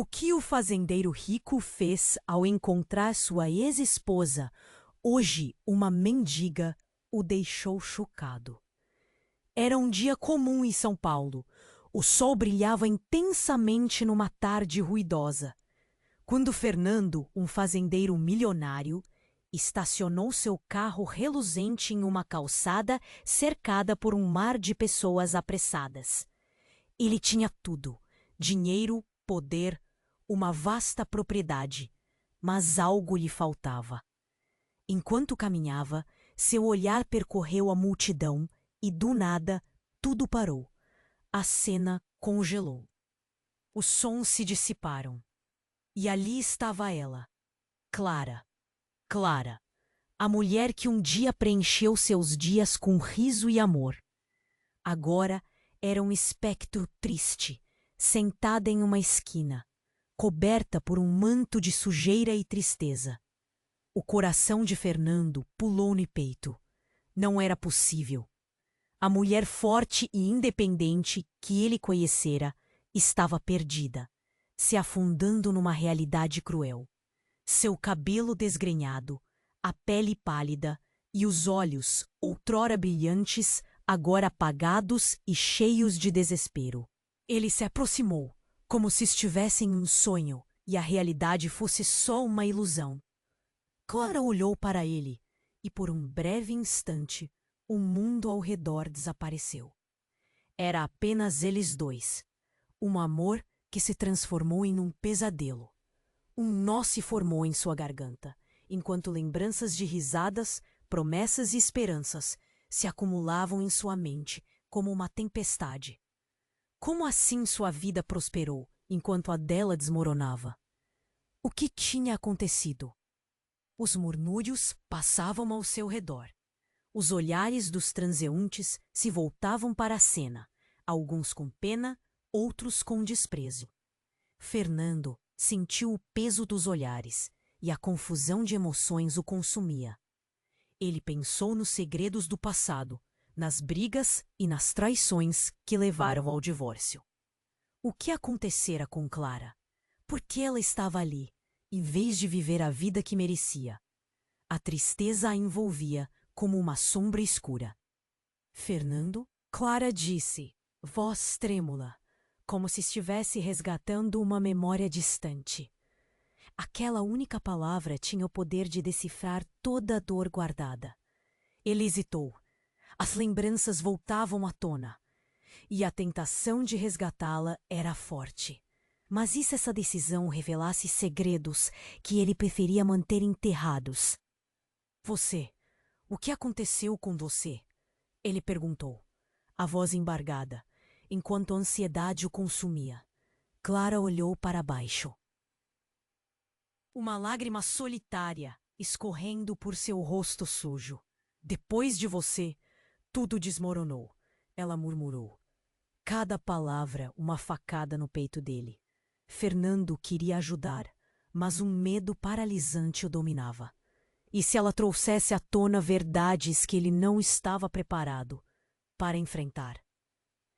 O que o fazendeiro rico fez ao encontrar sua ex-esposa, hoje uma mendiga, o deixou chocado. Era um dia comum em São Paulo. O sol brilhava intensamente numa tarde ruidosa, quando Fernando, um fazendeiro milionário, estacionou seu carro reluzente em uma calçada cercada por um mar de pessoas apressadas. Ele tinha tudo: dinheiro, poder, uma vasta propriedade, mas algo lhe faltava. Enquanto caminhava, seu olhar percorreu a multidão e, do nada, tudo parou. A cena congelou. Os sons se dissiparam. E ali estava ela, Clara. Clara, a mulher que um dia preencheu seus dias com riso e amor. Agora era um espectro triste, sentada em uma esquina, coberta por um manto de sujeira e tristeza. O coração de Fernando pulou no peito. Não era possível. A mulher forte e independente que ele conhecera estava perdida, se afundando numa realidade cruel. Seu cabelo desgrenhado, a pele pálida e os olhos, outrora brilhantes, agora apagados e cheios de desespero. Ele se aproximou, como se estivesse em um sonho e a realidade fosse só uma ilusão. Clara olhou para ele e, por um breve instante, o mundo ao redor desapareceu. Era apenas eles dois. Um amor que se transformou em um pesadelo. Um nó se formou em sua garganta, enquanto lembranças de risadas, promessas e esperanças se acumulavam em sua mente como uma tempestade. Como assim sua vida prosperou, enquanto a dela desmoronava? O que tinha acontecido? Os murmúrios passavam ao seu redor. Os olhares dos transeuntes se voltavam para a cena, alguns com pena, outros com desprezo. Fernando sentiu o peso dos olhares e a confusão de emoções o consumia. Ele pensou nos segredos do passado, nas brigas e nas traições que levaram ao divórcio. O que acontecera com Clara? Por que ela estava ali, em vez de viver a vida que merecia? A tristeza a envolvia como uma sombra escura. Fernando, Clara disse, voz trêmula, como se estivesse resgatando uma memória distante. Aquela única palavra tinha o poder de decifrar toda a dor guardada. Ele hesitou. As lembranças voltavam à tona, e a tentação de resgatá-la era forte. Mas e se essa decisão revelasse segredos que ele preferia manter enterrados? Você, o que aconteceu com você? Ele perguntou, a voz embargada, enquanto a ansiedade o consumia. Clara olhou para baixo. Uma lágrima solitária escorrendo por seu rosto sujo. Depois de você, tudo desmoronou, ela murmurou. Cada palavra uma facada no peito dele. Fernando queria ajudar, mas um medo paralisante o dominava. E se ela trouxesse à tona verdades que ele não estava preparado para enfrentar?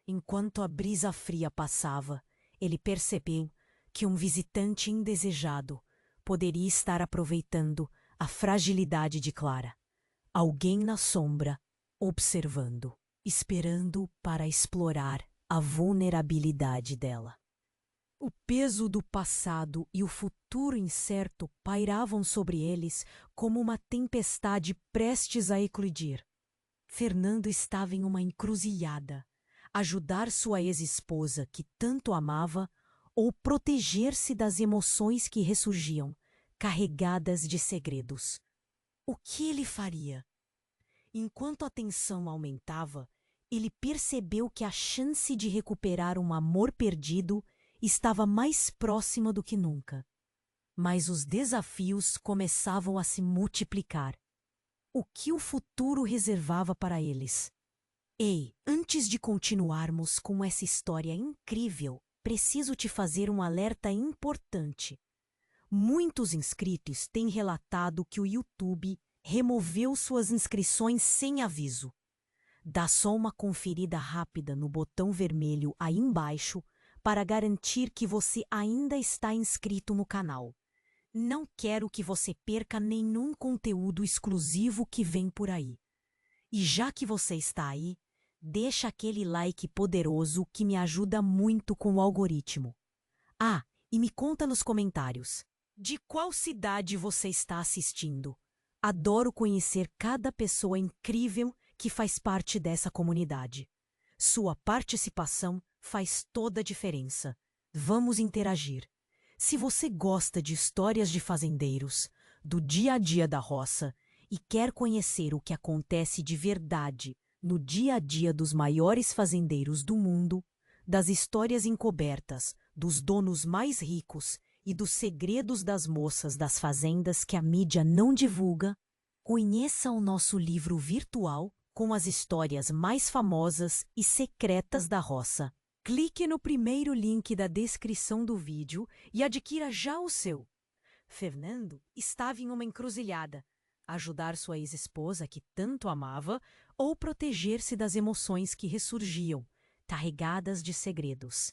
Enquanto a brisa fria passava, ele percebeu que um visitante indesejado poderia estar aproveitando a fragilidade de Clara. Alguém na sombra, observando, esperando para explorar a vulnerabilidade dela. O peso do passado e o futuro incerto pairavam sobre eles como uma tempestade prestes a eclodir. Fernando estava em uma encruzilhada: ajudar sua ex-esposa, que tanto amava, ou proteger-se das emoções que ressurgiam, carregadas de segredos. O que ele faria? Enquanto a tensão aumentava, ele percebeu que a chance de recuperar um amor perdido estava mais próxima do que nunca. Mas os desafios começavam a se multiplicar. O que o futuro reservava para eles? Ei, antes de continuarmos com essa história incrível, preciso te fazer um alerta importante. Muitos inscritos têm relatado que o YouTube removeu suas inscrições sem aviso. Dá só uma conferida rápida no botão vermelho aí embaixo para garantir que você ainda está inscrito no canal. Não quero que você perca nenhum conteúdo exclusivo que vem por aí. E já que você está aí, deixa aquele like poderoso que me ajuda muito com o algoritmo. Ah, e me conta nos comentários, de qual cidade você está assistindo? Adoro conhecer cada pessoa incrível que faz parte dessa comunidade. Sua participação faz toda a diferença. Vamos interagir. Se você gosta de histórias de fazendeiros, do dia a dia da roça e quer conhecer o que acontece de verdade no dia a dia dos maiores fazendeiros do mundo, das histórias encobertas dos donos mais ricos e dos segredos das moças das fazendas que a mídia não divulga, conheça o nosso livro virtual com as histórias mais famosas e secretas da roça. Clique no primeiro link da descrição do vídeo e adquira já o seu. Fernando estava em uma encruzilhada: ajudar sua ex-esposa que tanto amava ou proteger-se das emoções que ressurgiam, carregadas de segredos.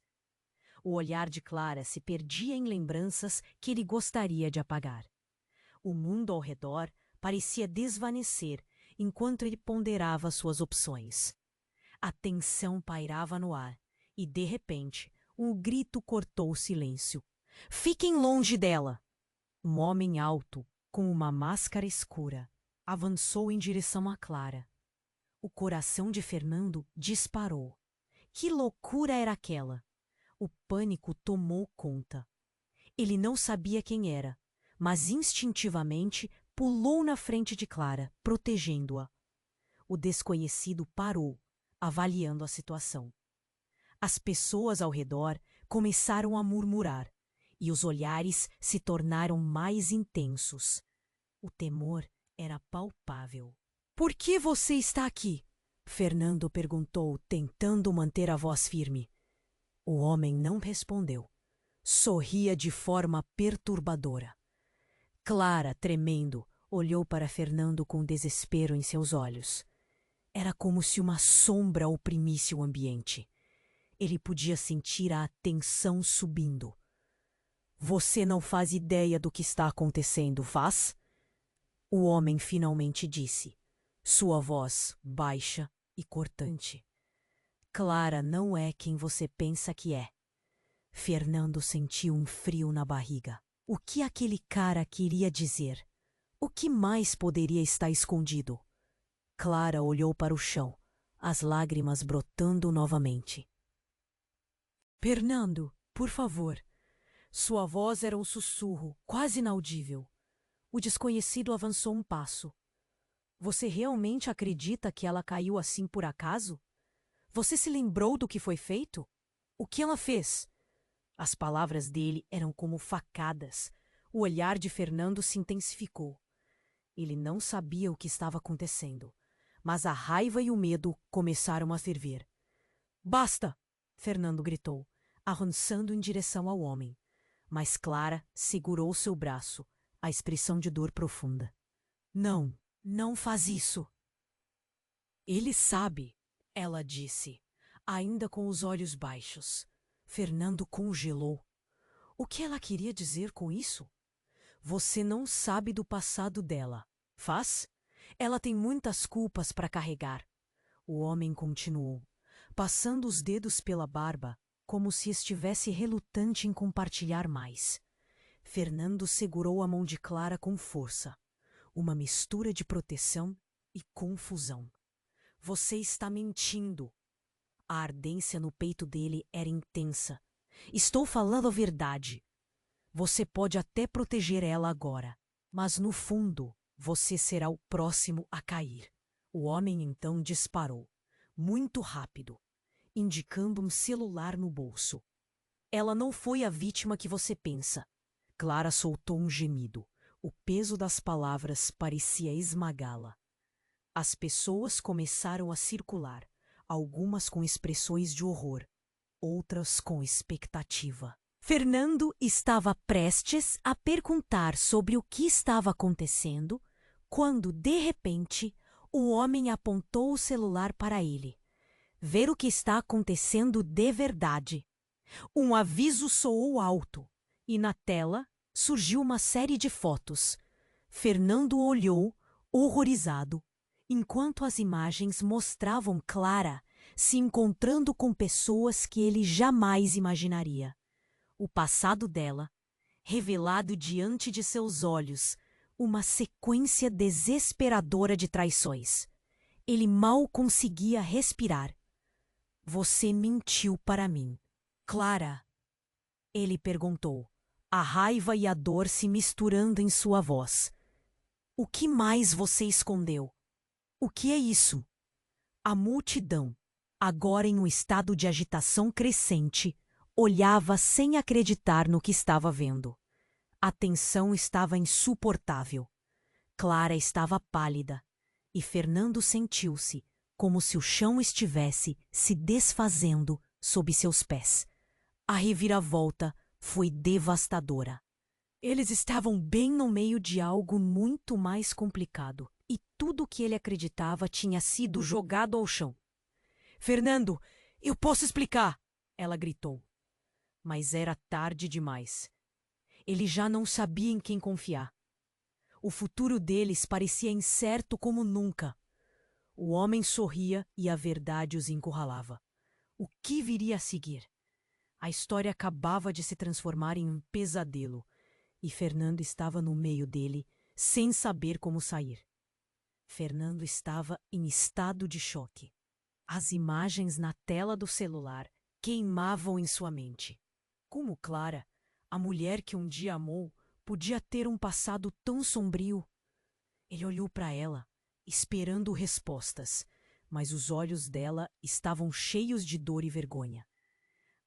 O olhar de Clara se perdia em lembranças que ele gostaria de apagar. O mundo ao redor parecia desvanecer enquanto ele ponderava suas opções. A tensão pairava no ar e, de repente, um grito cortou o silêncio. "Fiquem longe dela!" Um homem alto, com uma máscara escura, avançou em direção a Clara. O coração de Fernando disparou. Que loucura era aquela? O pânico tomou conta. Ele não sabia quem era, mas instintivamente pulou na frente de Clara, protegendo-a. O desconhecido parou, avaliando a situação. As pessoas ao redor começaram a murmurar, e os olhares se tornaram mais intensos. O temor era palpável. "Por que você está aqui?" Fernando perguntou, tentando manter a voz firme. O homem não respondeu. Sorria de forma perturbadora. Clara, tremendo, olhou para Fernando com desespero em seus olhos. Era como se uma sombra oprimisse o ambiente. Ele podia sentir a tensão subindo. "Você não faz ideia do que está acontecendo, faz?" O homem finalmente disse, sua voz baixa e cortante. "Clara não é quem você pensa que é." Fernando sentiu um frio na barriga. O que aquele cara queria dizer? O que mais poderia estar escondido? Clara olhou para o chão, as lágrimas brotando novamente. "Fernando, por favor." Sua voz era um sussurro, quase inaudível. O desconhecido avançou um passo. "Você realmente acredita que ela caiu assim por acaso? Você se lembrou do que foi feito? O que ela fez?" As palavras dele eram como facadas. O olhar de Fernando se intensificou. Ele não sabia o que estava acontecendo, mas a raiva e o medo começaram a ferver. "Basta!" Fernando gritou, avançando em direção ao homem. Mas Clara segurou seu braço, a expressão de dor profunda. "Não, não faz isso." "Ele sabe," ela disse, ainda com os olhos baixos. Fernando congelou. O que ela queria dizer com isso? "Você não sabe do passado dela, faz? Ela tem muitas culpas para carregar." O homem continuou, passando os dedos pela barba, como se estivesse relutante em compartilhar mais. Fernando segurou a mão de Clara com força, uma mistura de proteção e confusão. "Você está mentindo." A ardência no peito dele era intensa. "Estou falando a verdade. Você pode até proteger ela agora, mas no fundo você será o próximo a cair." O homem então disparou, muito rápido, indicando um celular no bolso. "Ela não foi a vítima que você pensa." Clara soltou um gemido. O peso das palavras parecia esmagá-la. As pessoas começaram a circular, algumas com expressões de horror, outras com expectativa. Fernando estava prestes a perguntar sobre o que estava acontecendo, quando, de repente, o homem apontou o celular para ele. "Ver o que está acontecendo de verdade." Um aviso soou alto e na tela surgiu uma série de fotos. Fernando olhou, horrorizado, enquanto as imagens mostravam Clara se encontrando com pessoas que ele jamais imaginaria. O passado dela, revelado diante de seus olhos, uma sequência desesperadora de traições. Ele mal conseguia respirar. Você mentiu para mim. Clara, ele perguntou, a raiva e a dor se misturando em sua voz. O que mais você escondeu? O que é isso? A multidão, agora em um estado de agitação crescente, olhava sem acreditar no que estava vendo. A tensão estava insuportável. Clara estava pálida, e Fernando sentiu-se como se o chão estivesse se desfazendo sob seus pés. A reviravolta foi devastadora. Eles estavam bem no meio de algo muito mais complicado, e tudo o que ele acreditava tinha sido jogado ao chão. Fernando, eu posso explicar! Ela gritou. Mas era tarde demais. Ele já não sabia em quem confiar. O futuro deles parecia incerto como nunca. O homem sorria e a verdade os encurralava. O que viria a seguir? A história acabava de se transformar em um pesadelo, e Fernando estava no meio dele, sem saber como sair. Fernando estava em estado de choque. As imagens na tela do celular queimavam em sua mente. Como Clara, a mulher que um dia amou, podia ter um passado tão sombrio? Ele olhou para ela, esperando respostas, mas os olhos dela estavam cheios de dor e vergonha.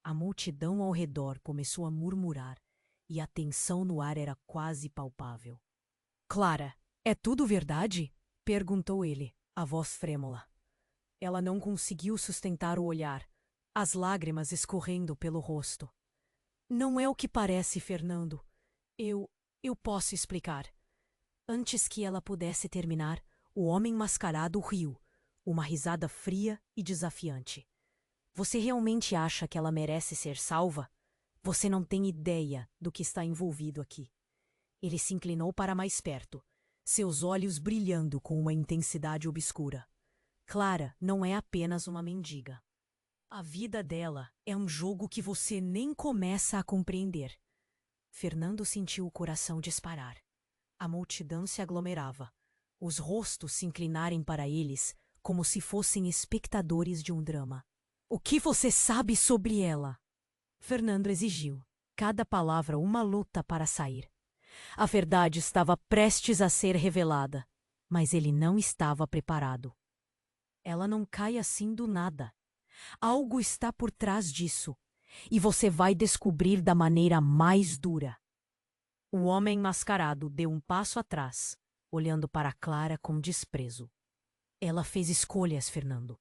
A multidão ao redor começou a murmurar, e a tensão no ar era quase palpável. Clara, é tudo verdade? Perguntou ele, a voz trêmula. Ela não conseguiu sustentar o olhar, as lágrimas escorrendo pelo rosto. Não é o que parece, Fernando. Eu posso explicar. Antes que ela pudesse terminar, o homem mascarado riu, uma risada fria e desafiante. Você realmente acha que ela merece ser salva? Você não tem ideia do que está envolvido aqui. Ele se inclinou para mais perto, seus olhos brilhando com uma intensidade obscura. Clara não é apenas uma mendiga. A vida dela é um jogo que você nem começa a compreender. Fernando sentiu o coração disparar. A multidão se aglomerava, os rostos se inclinarem para eles como se fossem espectadores de um drama. O que você sabe sobre ela? Fernando exigiu, cada palavra uma luta para sair. A verdade estava prestes a ser revelada, mas ele não estava preparado. Ela não cai assim do nada. Algo está por trás disso, e você vai descobrir da maneira mais dura. O homem mascarado deu um passo atrás, olhando para Clara com desprezo. Ela fez escolhas, Fernando.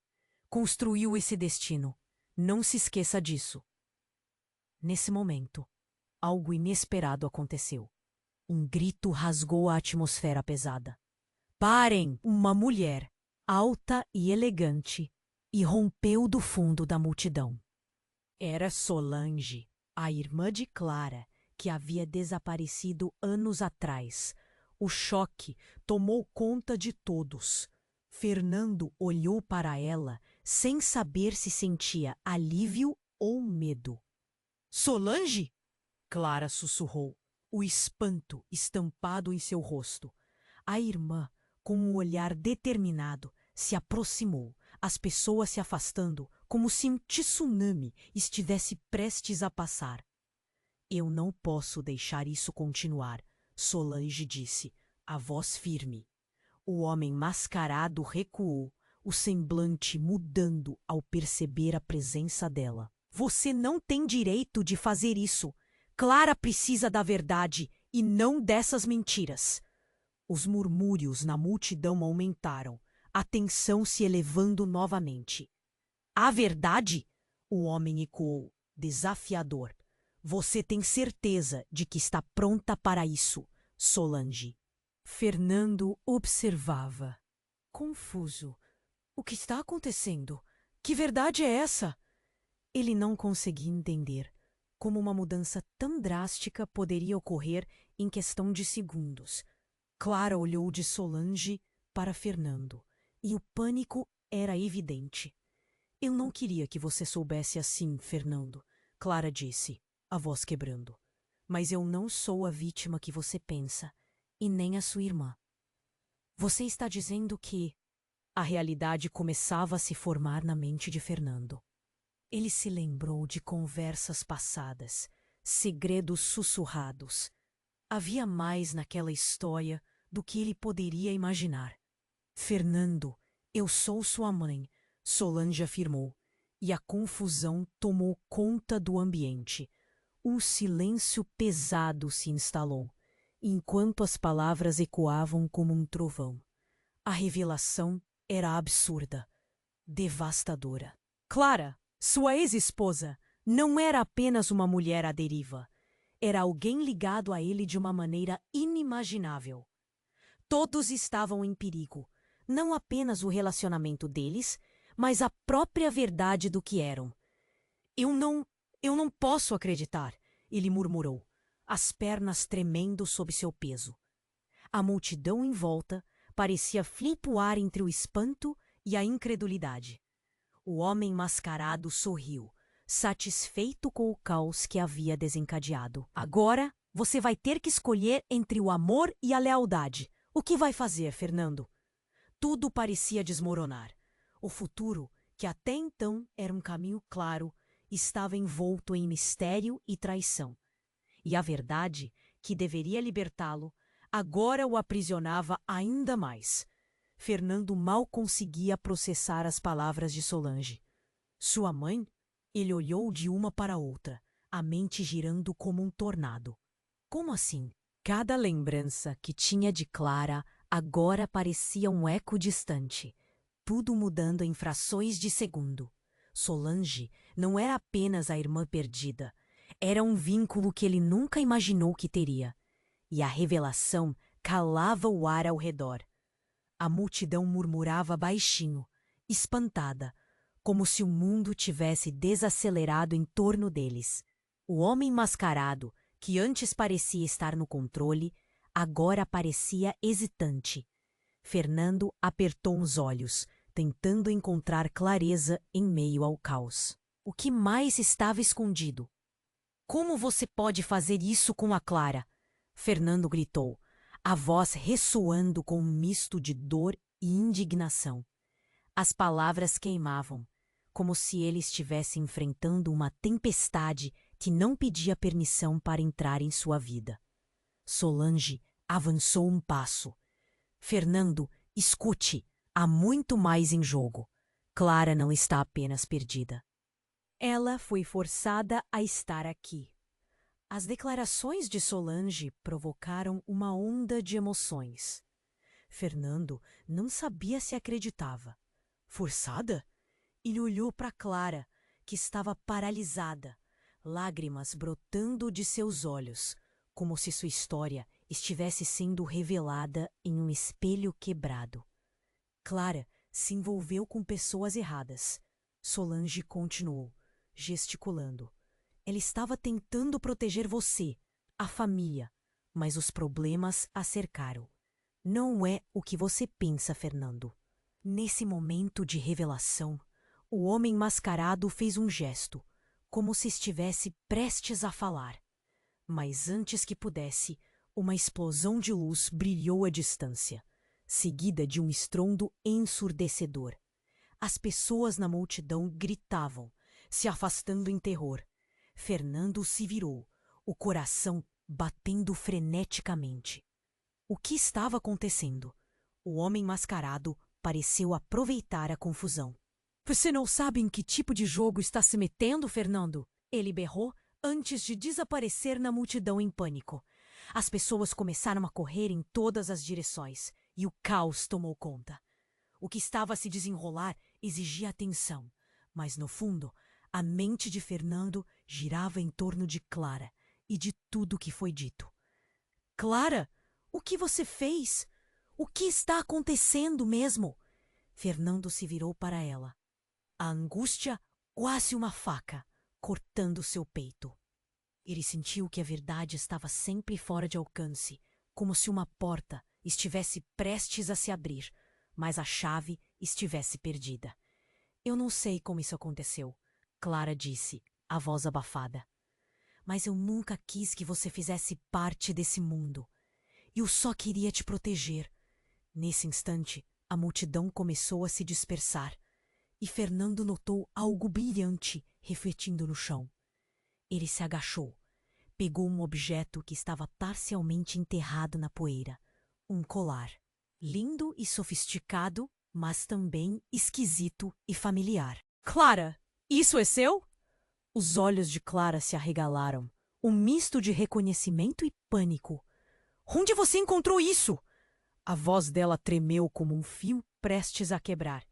Construiu esse destino. Não se esqueça disso. Nesse momento, algo inesperado aconteceu. Um grito rasgou a atmosfera pesada. Parem! Uma mulher, alta e elegante, irrompeu do fundo da multidão. Era Solange, a irmã de Clara, que havia desaparecido anos atrás. O choque tomou conta de todos. Fernando olhou para ela sem saber se sentia alívio ou medo. Solange? Clara sussurrou, o espanto estampado em seu rosto. A irmã, com um olhar determinado, se aproximou, as pessoas se afastando, como se um tsunami estivesse prestes a passar. Eu não posso deixar isso continuar, Solange disse, a voz firme. O homem mascarado recuou, o semblante mudando ao perceber a presença dela. Você não tem direito de fazer isso. Clara precisa da verdade e não dessas mentiras. Os murmúrios na multidão aumentaram, a tensão se elevando novamente. A verdade? O homem ecoou, desafiador. Você tem certeza de que está pronta para isso, Solange? Fernando observava, confuso. O que está acontecendo? Que verdade é essa? Ele não conseguia entender como uma mudança tão drástica poderia ocorrer em questão de segundos. Clara olhou de Solange para Fernando, e o pânico era evidente. Eu não queria que você soubesse assim, Fernando, Clara disse, a voz quebrando. Mas eu não sou a vítima que você pensa, e nem a sua irmã. Você está dizendo que... A realidade começava a se formar na mente de Fernando. Ele se lembrou de conversas passadas, segredos sussurrados. Havia mais naquela história do que ele poderia imaginar. Fernando, eu sou sua mãe, Solange afirmou, e a confusão tomou conta do ambiente. Um silêncio pesado se instalou, enquanto as palavras ecoavam como um trovão. A revelação era absurda, devastadora. Clara, sua ex-esposa, não era apenas uma mulher à deriva. Era alguém ligado a ele de uma maneira inimaginável. Todos estavam em perigo, não apenas o relacionamento deles, mas a própria verdade do que eram. Eu não posso acreditar, ele murmurou, as pernas tremendo sob seu peso. A multidão em volta parecia flutuar entre o espanto e a incredulidade. O homem mascarado sorriu, satisfeito com o caos que havia desencadeado. Agora, você vai ter que escolher entre o amor e a lealdade. O que vai fazer, Fernando? Tudo parecia desmoronar. O futuro, que até então era um caminho claro, estava envolto em mistério e traição. E a verdade, que deveria libertá-lo, agora o aprisionava ainda mais. Fernando mal conseguia processar as palavras de Solange. Sua mãe? Ele olhou de uma para outra, a mente girando como um tornado. Como assim? Cada lembrança que tinha de Clara agora parecia um eco distante, tudo mudando em frações de segundo. Solange não era apenas a irmã perdida, era um vínculo que ele nunca imaginou que teria. E a revelação calava o ar ao redor. A multidão murmurava baixinho, espantada, como se o mundo tivesse desacelerado em torno deles. O homem mascarado, que antes parecia estar no controle, agora parecia hesitante. Fernando apertou os olhos, tentando encontrar clareza em meio ao caos. O que mais estava escondido? Como você pode fazer isso com a Clara? Fernando gritou, a voz ressoando com um misto de dor e indignação. As palavras queimavam, como se ele estivesse enfrentando uma tempestade que não pedia permissão para entrar em sua vida. Solange avançou um passo. Fernando, escute, há muito mais em jogo. Clara não está apenas perdida. Ela foi forçada a estar aqui. As declarações de Solange provocaram uma onda de emoções. Fernando não sabia se acreditava. Forçada? Ele olhou para Clara, que estava paralisada, lágrimas brotando de seus olhos, como se sua história estivesse sendo revelada em um espelho quebrado. Clara se envolveu com pessoas erradas. Solange continuou, gesticulando. Ela estava tentando proteger você, a família, mas os problemas a cercaram. Não é o que você pensa, Fernando. Nesse momento de revelação, o homem mascarado fez um gesto, como se estivesse prestes a falar. Mas antes que pudesse, uma explosão de luz brilhou à distância, seguida de um estrondo ensurdecedor. As pessoas na multidão gritavam, se afastando em terror. Fernando se virou, o coração batendo freneticamente. O que estava acontecendo? O homem mascarado pareceu aproveitar a confusão. Você não sabe em que tipo de jogo está se metendo, Fernando? Ele berrou antes de desaparecer na multidão em pânico. As pessoas começaram a correr em todas as direções e o caos tomou conta. O que estava a se desenrolar exigia atenção, mas no fundo, a mente de Fernando girava em torno de Clara e de tudo que foi dito. Clara, o que você fez? O que está acontecendo mesmo? Fernando se virou para ela. A angústia, quase uma faca, cortando seu peito. Ele sentiu que a verdade estava sempre fora de alcance, como se uma porta estivesse prestes a se abrir, mas a chave estivesse perdida. Eu não sei como isso aconteceu, Clara disse, a voz abafada. Mas eu nunca quis que você fizesse parte desse mundo. Eu só queria te proteger. Nesse instante, a multidão começou a se dispersar, e Fernando notou algo brilhante refletindo no chão. Ele se agachou, pegou um objeto que estava parcialmente enterrado na poeira, um colar. Lindo e sofisticado, mas também esquisito e familiar. Clara, isso é seu? Os olhos de Clara se arregalaram, um misto de reconhecimento e pânico. Onde você encontrou isso? A voz dela tremeu como um fio prestes a quebrar.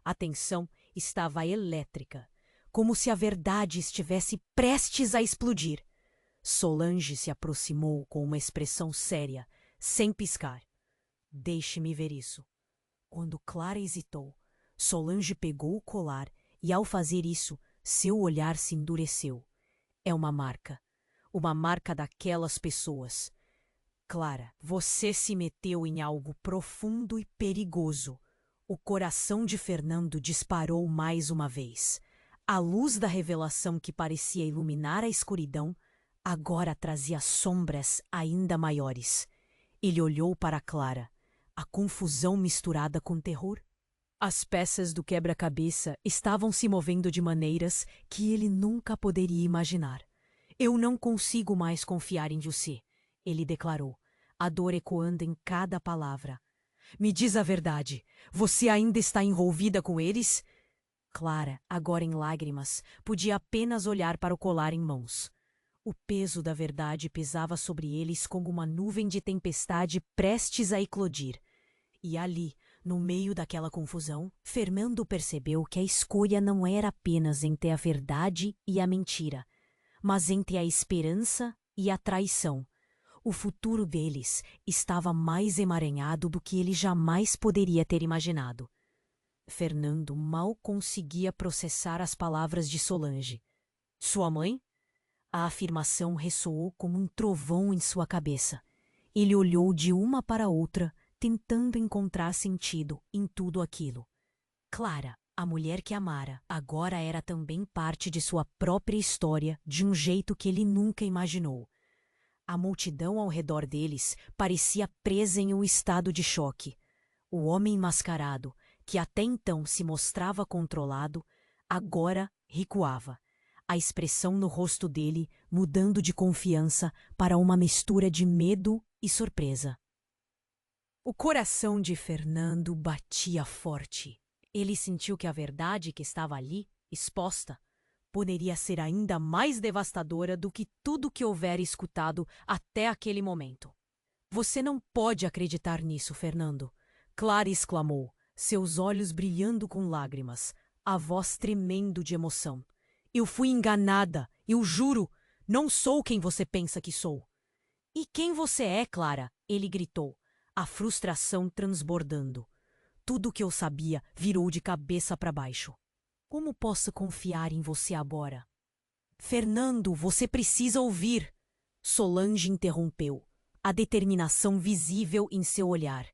A tensão estava elétrica, como se a verdade estivesse prestes a explodir. Solange se aproximou com uma expressão séria, sem piscar. Deixe-me ver isso. Quando Clara hesitou, Solange pegou o colar e, ao fazer isso, seu olhar se endureceu. É uma marca daquelas pessoas. Clara, você se meteu em algo profundo e perigoso. O coração de Fernando disparou mais uma vez. A luz da revelação que parecia iluminar a escuridão agora trazia sombras ainda maiores. Ele olhou para Clara, a confusão misturada com terror. As peças do quebra-cabeça estavam se movendo de maneiras que ele nunca poderia imaginar. Eu não consigo mais confiar em você, ele declarou, a dor ecoando em cada palavra. Me diz a verdade, você ainda está envolvida com eles? Clara, agora em lágrimas, podia apenas olhar para o colar em mãos. O peso da verdade pesava sobre eles como uma nuvem de tempestade prestes a eclodir. E ali, no meio daquela confusão, Fernando percebeu que a escolha não era apenas entre a verdade e a mentira, mas entre a esperança e a traição. O futuro deles estava mais emaranhado do que ele jamais poderia ter imaginado. Fernando mal conseguia processar as palavras de Solange. Sua mãe? A afirmação ressoou como um trovão em sua cabeça. Ele olhou de uma para outra, tentando encontrar sentido em tudo aquilo. Clara, a mulher que amara, agora era também parte de sua própria história de um jeito que ele nunca imaginou. A multidão ao redor deles parecia presa em um estado de choque. O homem mascarado, que até então se mostrava controlado, agora recuava. A expressão no rosto dele mudando de confiança para uma mistura de medo e surpresa. O coração de Fernando batia forte. Ele sentiu que a verdade que estava ali, exposta, poderia ser ainda mais devastadora do que tudo que houvera escutado até aquele momento. Você não pode acreditar nisso, Fernando, Clara exclamou, seus olhos brilhando com lágrimas, a voz tremendo de emoção. Eu fui enganada, eu juro, não sou quem você pensa que sou. E quem você é, Clara? Ele gritou, a frustração transbordando. Tudo o que eu sabia virou de cabeça para baixo. Como posso confiar em você agora? Fernando, você precisa ouvir. Solange interrompeu, a determinação visível em seu olhar.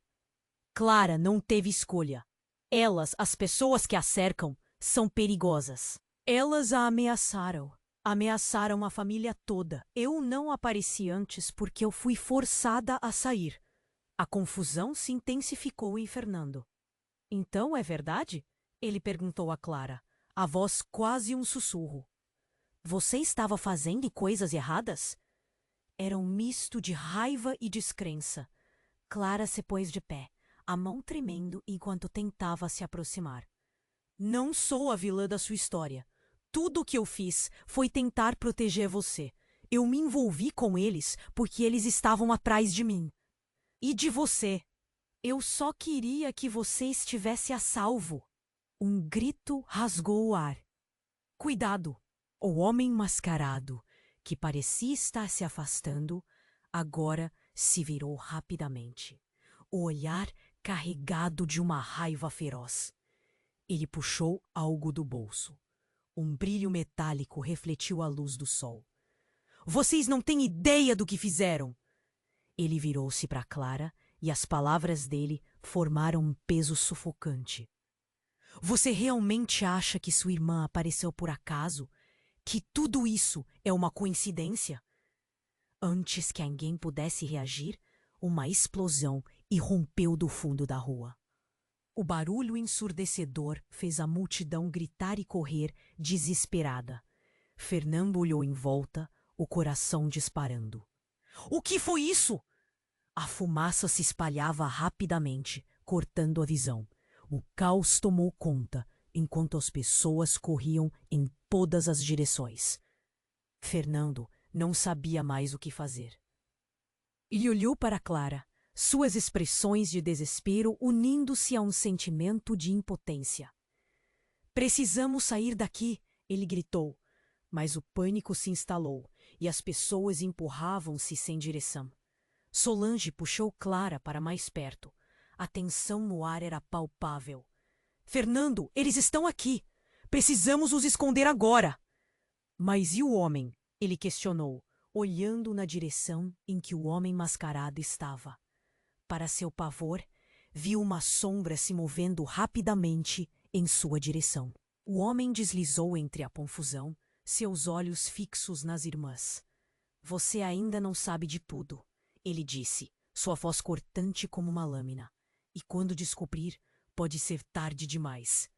Clara não teve escolha. Elas, as pessoas que a cercam, são perigosas. Elas a ameaçaram. Ameaçaram a família toda. Eu não apareci antes porque eu fui forçada a sair. A confusão se intensificou em Fernando. Então é verdade? Ele perguntou a Clara, a voz quase um sussurro. Você estava fazendo coisas erradas? Era um misto de raiva e descrença. Clara se pôs de pé, a mão tremendo enquanto tentava se aproximar. Não sou a vilã da sua história. Tudo o que eu fiz foi tentar proteger você. Eu me envolvi com eles porque eles estavam atrás de mim. E de você. Eu só queria que você estivesse a salvo. Um grito rasgou o ar. Cuidado! O homem mascarado, que parecia estar se afastando, agora se virou rapidamente, o olhar carregado de uma raiva feroz. Ele puxou algo do bolso. Um brilho metálico refletiu a luz do sol. Vocês não têm ideia do que fizeram! Ele virou-se para Clara e as palavras dele formaram um peso sufocante. Você realmente acha que sua irmã apareceu por acaso? Que tudo isso é uma coincidência? Antes que alguém pudesse reagir, uma explosão irrompeu do fundo da rua. O barulho ensurdecedor fez a multidão gritar e correr desesperada. Fernando olhou em volta, o coração disparando. O que foi isso? A fumaça se espalhava rapidamente, cortando a visão. O caos tomou conta, enquanto as pessoas corriam em todas as direções. Fernando não sabia mais o que fazer. Ele olhou para Clara, suas expressões de desespero unindo-se a um sentimento de impotência. Precisamos sair daqui, ele gritou, mas o pânico se instalou e as pessoas empurravam-se sem direção. Solange puxou Clara para mais perto. A tensão no ar era palpável. Fernando, eles estão aqui! Precisamos nos esconder agora! Mas e o homem? Ele questionou, olhando na direção em que o homem mascarado estava. Para seu pavor, viu uma sombra se movendo rapidamente em sua direção. O homem deslizou entre a confusão, seus olhos fixos nas irmãs. Você ainda não sabe de tudo, ele disse, sua voz cortante como uma lâmina. E quando descobrir, pode ser tarde demais.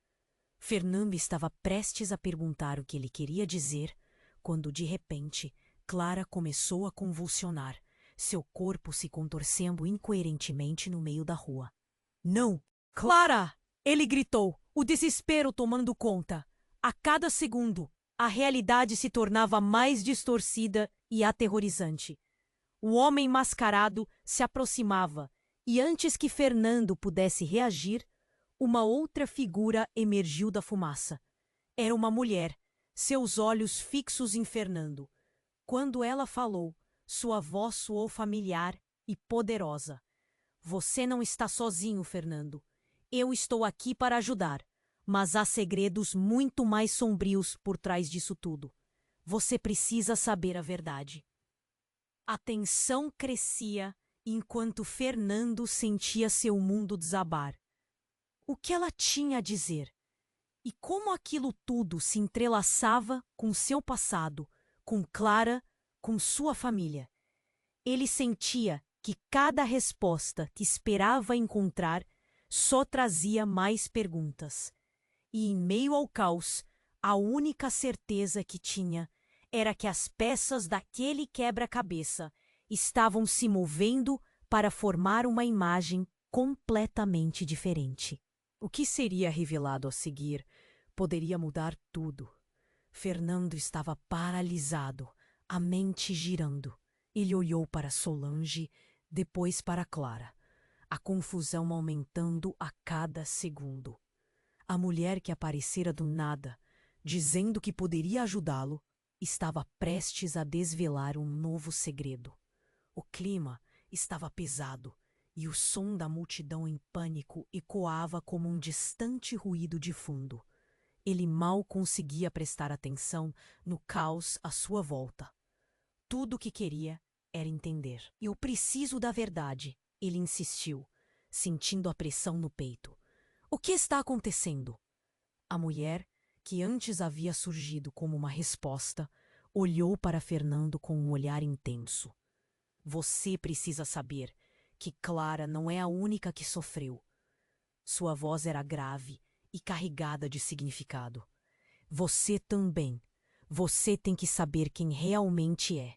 Fernando estava prestes a perguntar o que ele queria dizer, quando de repente Clara começou a convulsionar, seu corpo se contorcendo incoerentemente no meio da rua. Não! Clara! Ele gritou, o desespero tomando conta. A cada segundo, a realidade se tornava mais distorcida e aterrorizante. O homem mascarado se aproximava, e antes que Fernando pudesse reagir, uma outra figura emergiu da fumaça. Era uma mulher, seus olhos fixos em Fernando. Quando ela falou, sua voz soou familiar e poderosa. Você não está sozinho, Fernando. Eu estou aqui para ajudar, mas há segredos muito mais sombrios por trás disso tudo. Você precisa saber a verdade. A tensão crescia enquanto Fernando sentia seu mundo desabar. O que ela tinha a dizer? E como aquilo tudo se entrelaçava com seu passado, com Clara, com sua família? Ele sentia que cada resposta que esperava encontrar só trazia mais perguntas. E em meio ao caos, a única certeza que tinha era que as peças daquele quebra-cabeça estavam se movendo para formar uma imagem completamente diferente. O que seria revelado a seguir poderia mudar tudo. Fernando estava paralisado, a mente girando. Ele olhou para Solange, depois para Clara, a confusão aumentando a cada segundo. A mulher que aparecera do nada, dizendo que poderia ajudá-lo, estava prestes a desvelar um novo segredo. O clima estava pesado e o som da multidão em pânico ecoava como um distante ruído de fundo. Ele mal conseguia prestar atenção no caos à sua volta. Tudo o que queria era entender. Eu preciso da verdade, ele insistiu, sentindo a pressão no peito. O que está acontecendo? A mulher, que antes havia surgido como uma resposta, olhou para Fernando com um olhar intenso. Você precisa saber que Clara não é a única que sofreu. Sua voz era grave e carregada de significado. Você também. Você tem que saber quem realmente é.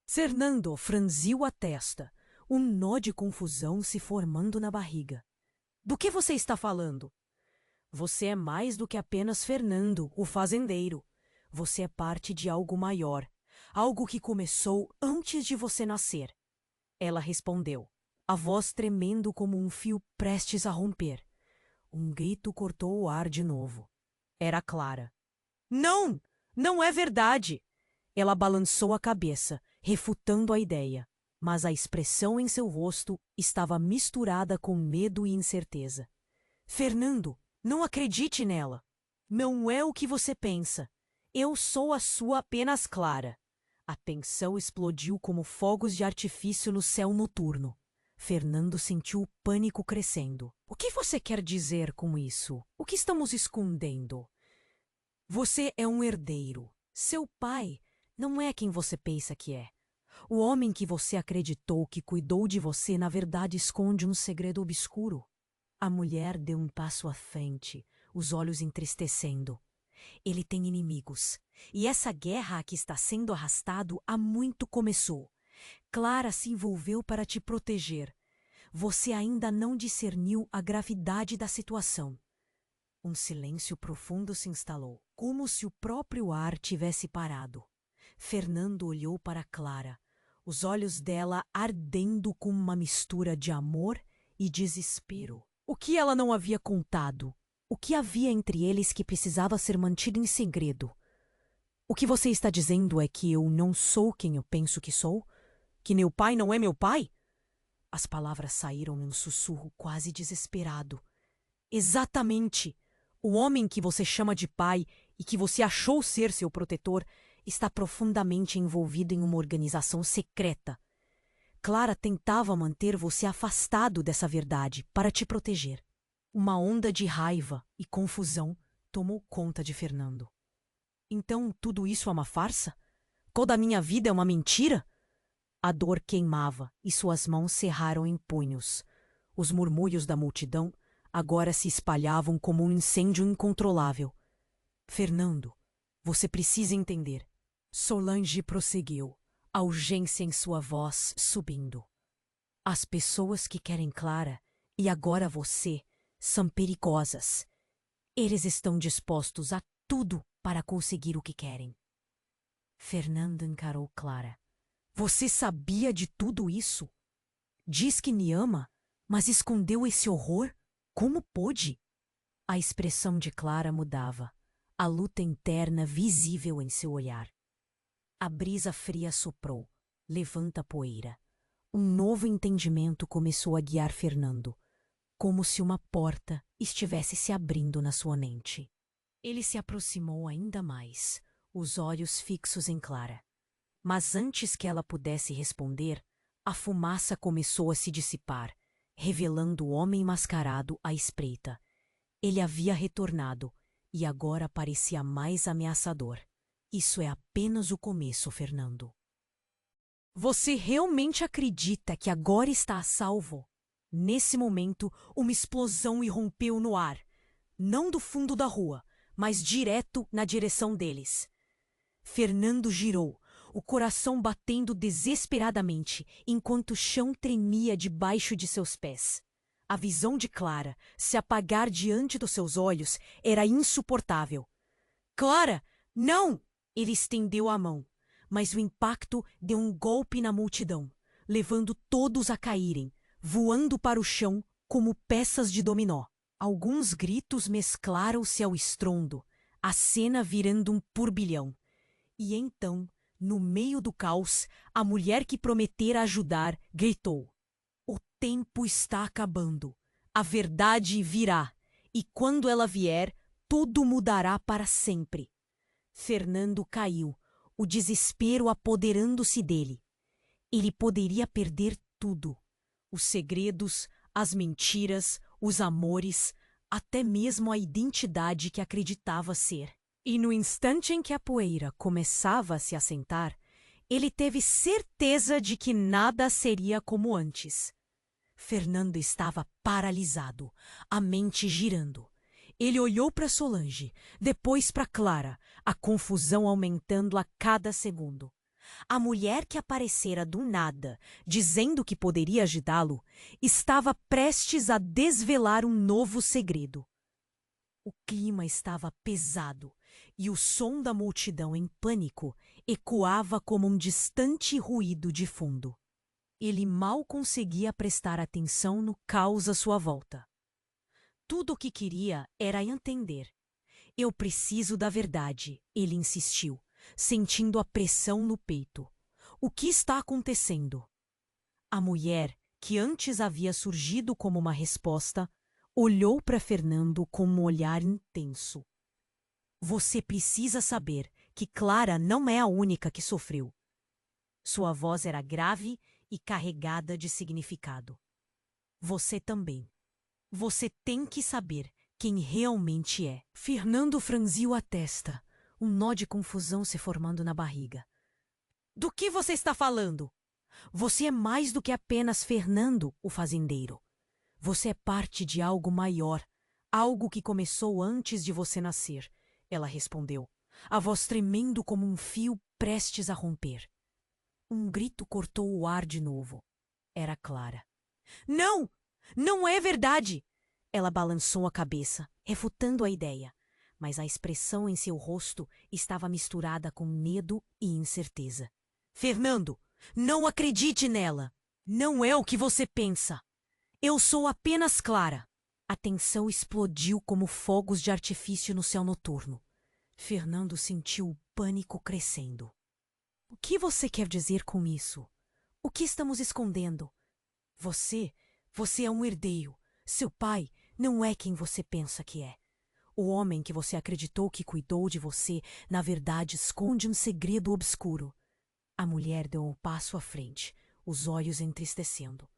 Fernando franziu a testa, um nó de confusão se formando na barriga. Do que você está falando? Você é mais do que apenas Fernando, o fazendeiro. Você é parte de algo maior, algo que começou antes de você nascer. Ela respondeu, a voz tremendo como um fio prestes a romper. Um grito cortou o ar de novo. Era Clara. Não! Não é verdade! Ela balançou a cabeça, refutando a ideia, mas a expressão em seu rosto estava misturada com medo e incerteza. Fernando, não acredite nela! Não é o que você pensa. Eu sou a sua apenas Clara. A tensão explodiu como fogos de artifício no céu noturno. Fernando sentiu o pânico crescendo. O que você quer dizer com isso? O que estamos escondendo? Você é um herdeiro. Seu pai não é quem você pensa que é. O homem que você acreditou que cuidou de você, na verdade, esconde um segredo obscuro. A mulher deu um passo à frente, os olhos entristecendo. Ele tem inimigos, e essa guerra a que está sendo arrastado há muito começou. Clara se envolveu para te proteger. Você ainda não discerniu a gravidade da situação. Um silêncio profundo se instalou, como se o próprio ar tivesse parado. Fernando olhou para Clara, os olhos dela ardendo com uma mistura de amor e desespero. O que ela não havia contado? O que havia entre eles que precisava ser mantido em segredo? O que você está dizendo é que eu não sou quem eu penso que sou? Que meu pai não é meu pai? As palavras saíram num sussurro quase desesperado. Exatamente! O homem que você chama de pai e que você achou ser seu protetor está profundamente envolvido em uma organização secreta. Clara tentava manter você afastado dessa verdade para te proteger. Uma onda de raiva e confusão tomou conta de Fernando. Então tudo isso é uma farsa? Toda a minha vida é uma mentira? A dor queimava e suas mãos cerraram em punhos. Os murmúrios da multidão agora se espalhavam como um incêndio incontrolável. Fernando, você precisa entender. Solange prosseguiu, a urgência em sua voz subindo. As pessoas que querem Clara, e agora você, são perigosas. Eles estão dispostos a tudo para conseguir o que querem. Fernando encarou Clara. Você sabia de tudo isso? Diz que me ama, mas escondeu esse horror? Como pôde? A expressão de Clara mudava, a luta interna visível em seu olhar. A brisa fria soprou, levanta a poeira. Um novo entendimento começou a guiar Fernando, como se uma porta estivesse se abrindo na sua mente. Ele se aproximou ainda mais, os olhos fixos em Clara. Mas antes que ela pudesse responder, a fumaça começou a se dissipar, revelando o homem mascarado à espreita. Ele havia retornado e agora parecia mais ameaçador. Isso é apenas o começo, Fernando. Você realmente acredita que agora está a salvo? Nesse momento, uma explosão irrompeu no ar, não do fundo da rua, mas direto na direção deles. Fernando girou, o coração batendo desesperadamente, enquanto o chão tremia debaixo de seus pés. A visão de Clara se apagar diante dos seus olhos era insuportável. Clara, não! Ele estendeu a mão, mas o impacto deu um golpe na multidão, levando todos a caírem, voando para o chão como peças de dominó. Alguns gritos mesclaram-se ao estrondo, a cena virando um turbilhão. E então, no meio do caos, a mulher que prometera ajudar gritou: "O tempo está acabando. A verdade virá, e quando ela vier, tudo mudará para sempre." Fernando caiu, o desespero apoderando-se dele. Ele poderia perder tudo: os segredos, as mentiras, os amores, até mesmo a identidade que acreditava ser. E no instante em que a poeira começava a se assentar, ele teve certeza de que nada seria como antes. Fernando estava paralisado, a mente girando. Ele olhou para Solange, depois para Clara, a confusão aumentando a cada segundo. A mulher que aparecera do nada, dizendo que poderia ajudá-lo, estava prestes a desvelar um novo segredo. O clima estava pesado e o som da multidão em pânico ecoava como um distante ruído de fundo. Ele mal conseguia prestar atenção no caos à sua volta. Tudo o que queria era entender. Eu preciso da verdade, ele insistiu, sentindo a pressão no peito. O que está acontecendo? A mulher, que antes havia surgido como uma resposta, olhou para Fernando com um olhar intenso. Você precisa saber que Clara não é a única que sofreu. Sua voz era grave e carregada de significado. Você também. Você tem que saber quem realmente é. Fernando franziu a testa, um nó de confusão se formando na barriga. Do que você está falando? Você é mais do que apenas Fernando, o fazendeiro. Você é parte de algo maior, algo que começou antes de você nascer, ela respondeu, a voz tremendo como um fio prestes a romper. Um grito cortou o ar de novo. Era Clara. Não! Não é verdade! Ela balançou a cabeça, refutando a ideia, mas a expressão em seu rosto estava misturada com medo e incerteza. Fernando, não acredite nela! Não é o que você pensa! Eu sou apenas Clara! A tensão explodiu como fogos de artifício no céu noturno. Fernando sentiu o pânico crescendo. O que você quer dizer com isso? O que estamos escondendo? Você é um herdeiro. Seu pai não é quem você pensa que é. O homem que você acreditou que cuidou de você, na verdade, esconde um segredo obscuro. A mulher deu um passo à frente, os olhos entristecendo.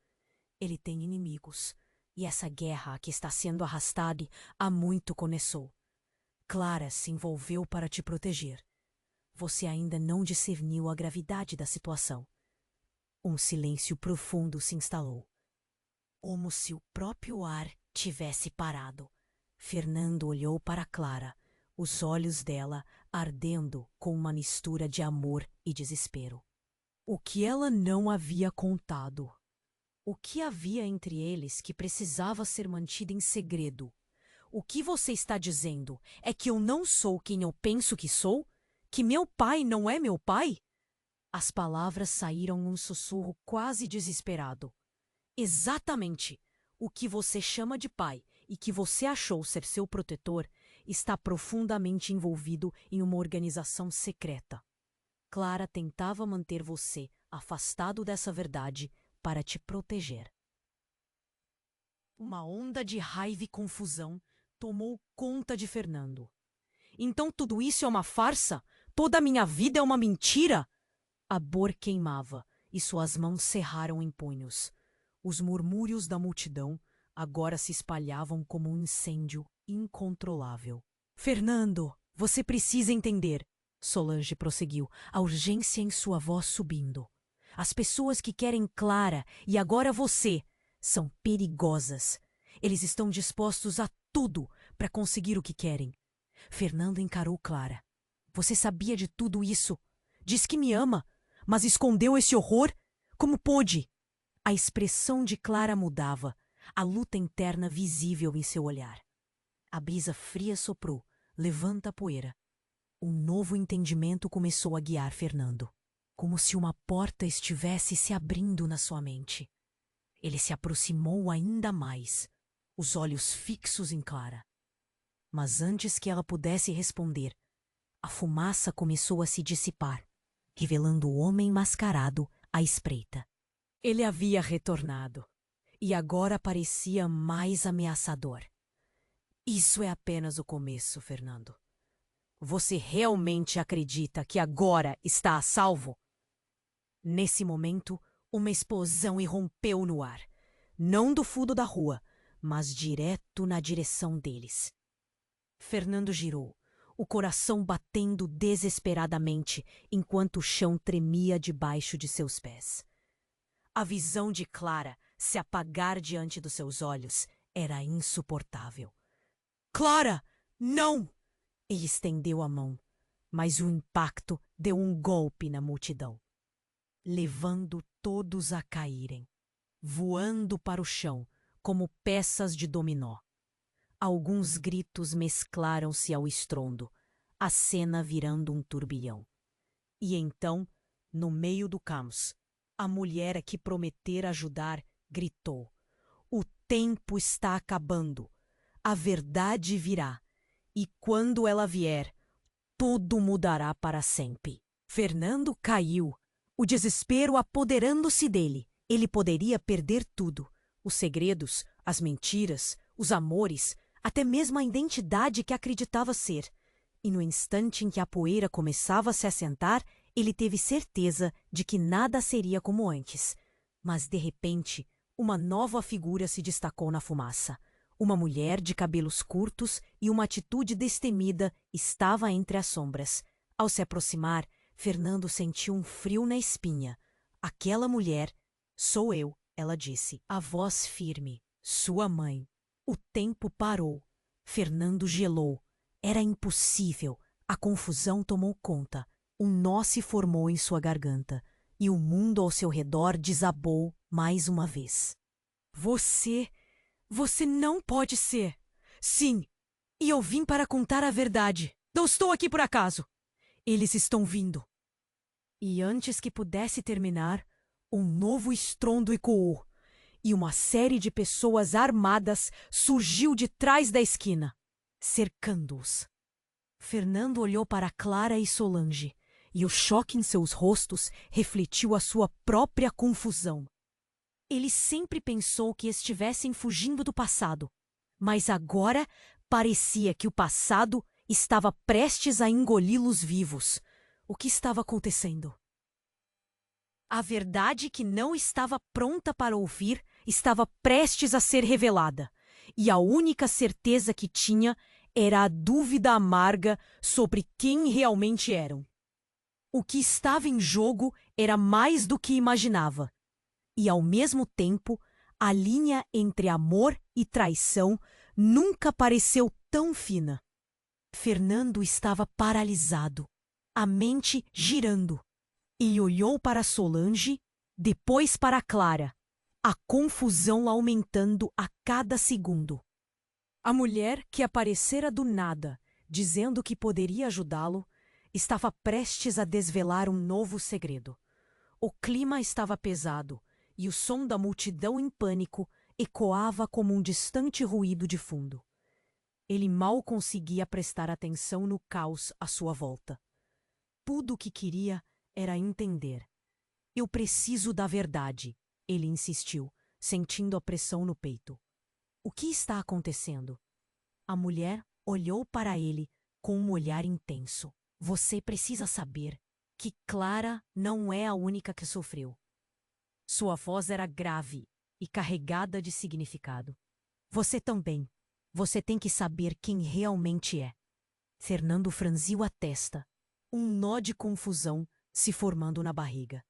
Ele tem inimigos, e essa guerra a que está sendo arrastada há muito começou. Clara se envolveu para te proteger. Você ainda não discerniu a gravidade da situação. Um silêncio profundo se instalou. Como se o próprio ar tivesse parado. Fernando olhou para Clara, os olhos dela ardendo com uma mistura de amor e desespero. O que ela não havia contado. O que havia entre eles que precisava ser mantido em segredo? O que você está dizendo é que eu não sou quem eu penso que sou? Que meu pai não é meu pai? As palavras saíram num sussurro quase desesperado. Exatamente! O que você chama de pai e que você achou ser seu protetor está profundamente envolvido em uma organização secreta. Clara tentava manter você afastado dessa verdade para te proteger. Uma onda de raiva e confusão tomou conta de Fernando. Então tudo isso é uma farsa? Toda a minha vida é uma mentira? A dor queimava e suas mãos cerraram em punhos. Os murmúrios da multidão agora se espalhavam como um incêndio incontrolável. Fernando, você precisa entender, Solange prosseguiu, a urgência em sua voz subindo. As pessoas que querem Clara e agora você são perigosas. Eles estão dispostos a tudo para conseguir o que querem. Fernando encarou Clara. Você sabia de tudo isso. Diz que me ama, mas escondeu esse horror? Como pôde? A expressão de Clara mudava, a luta interna visível em seu olhar. A brisa fria soprou, levanta a poeira. Um novo entendimento começou a guiar Fernando, como se uma porta estivesse se abrindo na sua mente. Ele se aproximou ainda mais, os olhos fixos em Clara. Mas antes que ela pudesse responder, a fumaça começou a se dissipar, revelando o homem mascarado à espreita. Ele havia retornado, e agora parecia mais ameaçador. Isso é apenas o começo, Fernando. Você realmente acredita que agora está a salvo? Nesse momento, uma explosão irrompeu no ar, não do fundo da rua, mas direto na direção deles. Fernando girou, o coração batendo desesperadamente enquanto o chão tremia debaixo de seus pés. A visão de Clara se apagar diante dos seus olhos era insuportável. Clara, não! Ele estendeu a mão, mas o impacto deu um golpe na multidão, levando todos a caírem, voando para o chão como peças de dominó. Alguns gritos mesclaram-se ao estrondo, a cena virando um turbilhão. E então, no meio do caos, a mulher a que prometera ajudar gritou: "O tempo está acabando. A verdade virá. E quando ela vier, tudo mudará para sempre." Fernando caiu, o desespero apoderando-se dele. Ele poderia perder tudo: os segredos, as mentiras, os amores, até mesmo a identidade que acreditava ser. E no instante em que a poeira começava a se assentar, ele teve certeza de que nada seria como antes. Mas, de repente, uma nova figura se destacou na fumaça. Uma mulher de cabelos curtos e uma atitude destemida estava entre as sombras. Ao se aproximar, Fernando sentiu um frio na espinha. Aquela mulher, sou eu, ela disse, a voz firme, sua mãe. O tempo parou. Fernando gelou. Era impossível. A confusão tomou conta. Um nó se formou em sua garganta e o mundo ao seu redor desabou mais uma vez. Você não pode ser. Sim, e eu vim para contar a verdade. Não estou aqui por acaso. Eles estão vindo. E antes que pudesse terminar, um novo estrondo ecoou e uma série de pessoas armadas surgiu de trás da esquina, cercando-os. Fernando olhou para Clara e Solange, e o choque em seus rostos refletiu a sua própria confusão. Ele sempre pensou que estivessem fugindo do passado, mas agora parecia que o passado estava prestes a engoli-los vivos. O que estava acontecendo? A verdade que não estava pronta para ouvir estava prestes a ser revelada, e a única certeza que tinha era a dúvida amarga sobre quem realmente eram. O que estava em jogo era mais do que imaginava, e ao mesmo tempo, a linha entre amor e traição nunca pareceu tão fina. Fernando estava paralisado, a mente girando, e olhou para Solange, depois para Clara, a confusão aumentando a cada segundo. A mulher que aparecera do nada, dizendo que poderia ajudá-lo, estava prestes a desvelar um novo segredo. O clima estava pesado e o som da multidão em pânico ecoava como um distante ruído de fundo. Ele mal conseguia prestar atenção no caos à sua volta. Tudo o que queria era entender. Eu preciso da verdade, ele insistiu, sentindo a pressão no peito. O que está acontecendo? A mulher olhou para ele com um olhar intenso. Você precisa saber que Clara não é a única que sofreu. Sua voz era grave e carregada de significado. Você também. Você tem que saber quem realmente é. Fernando franziu a testa, um nó de confusão se formando na barriga.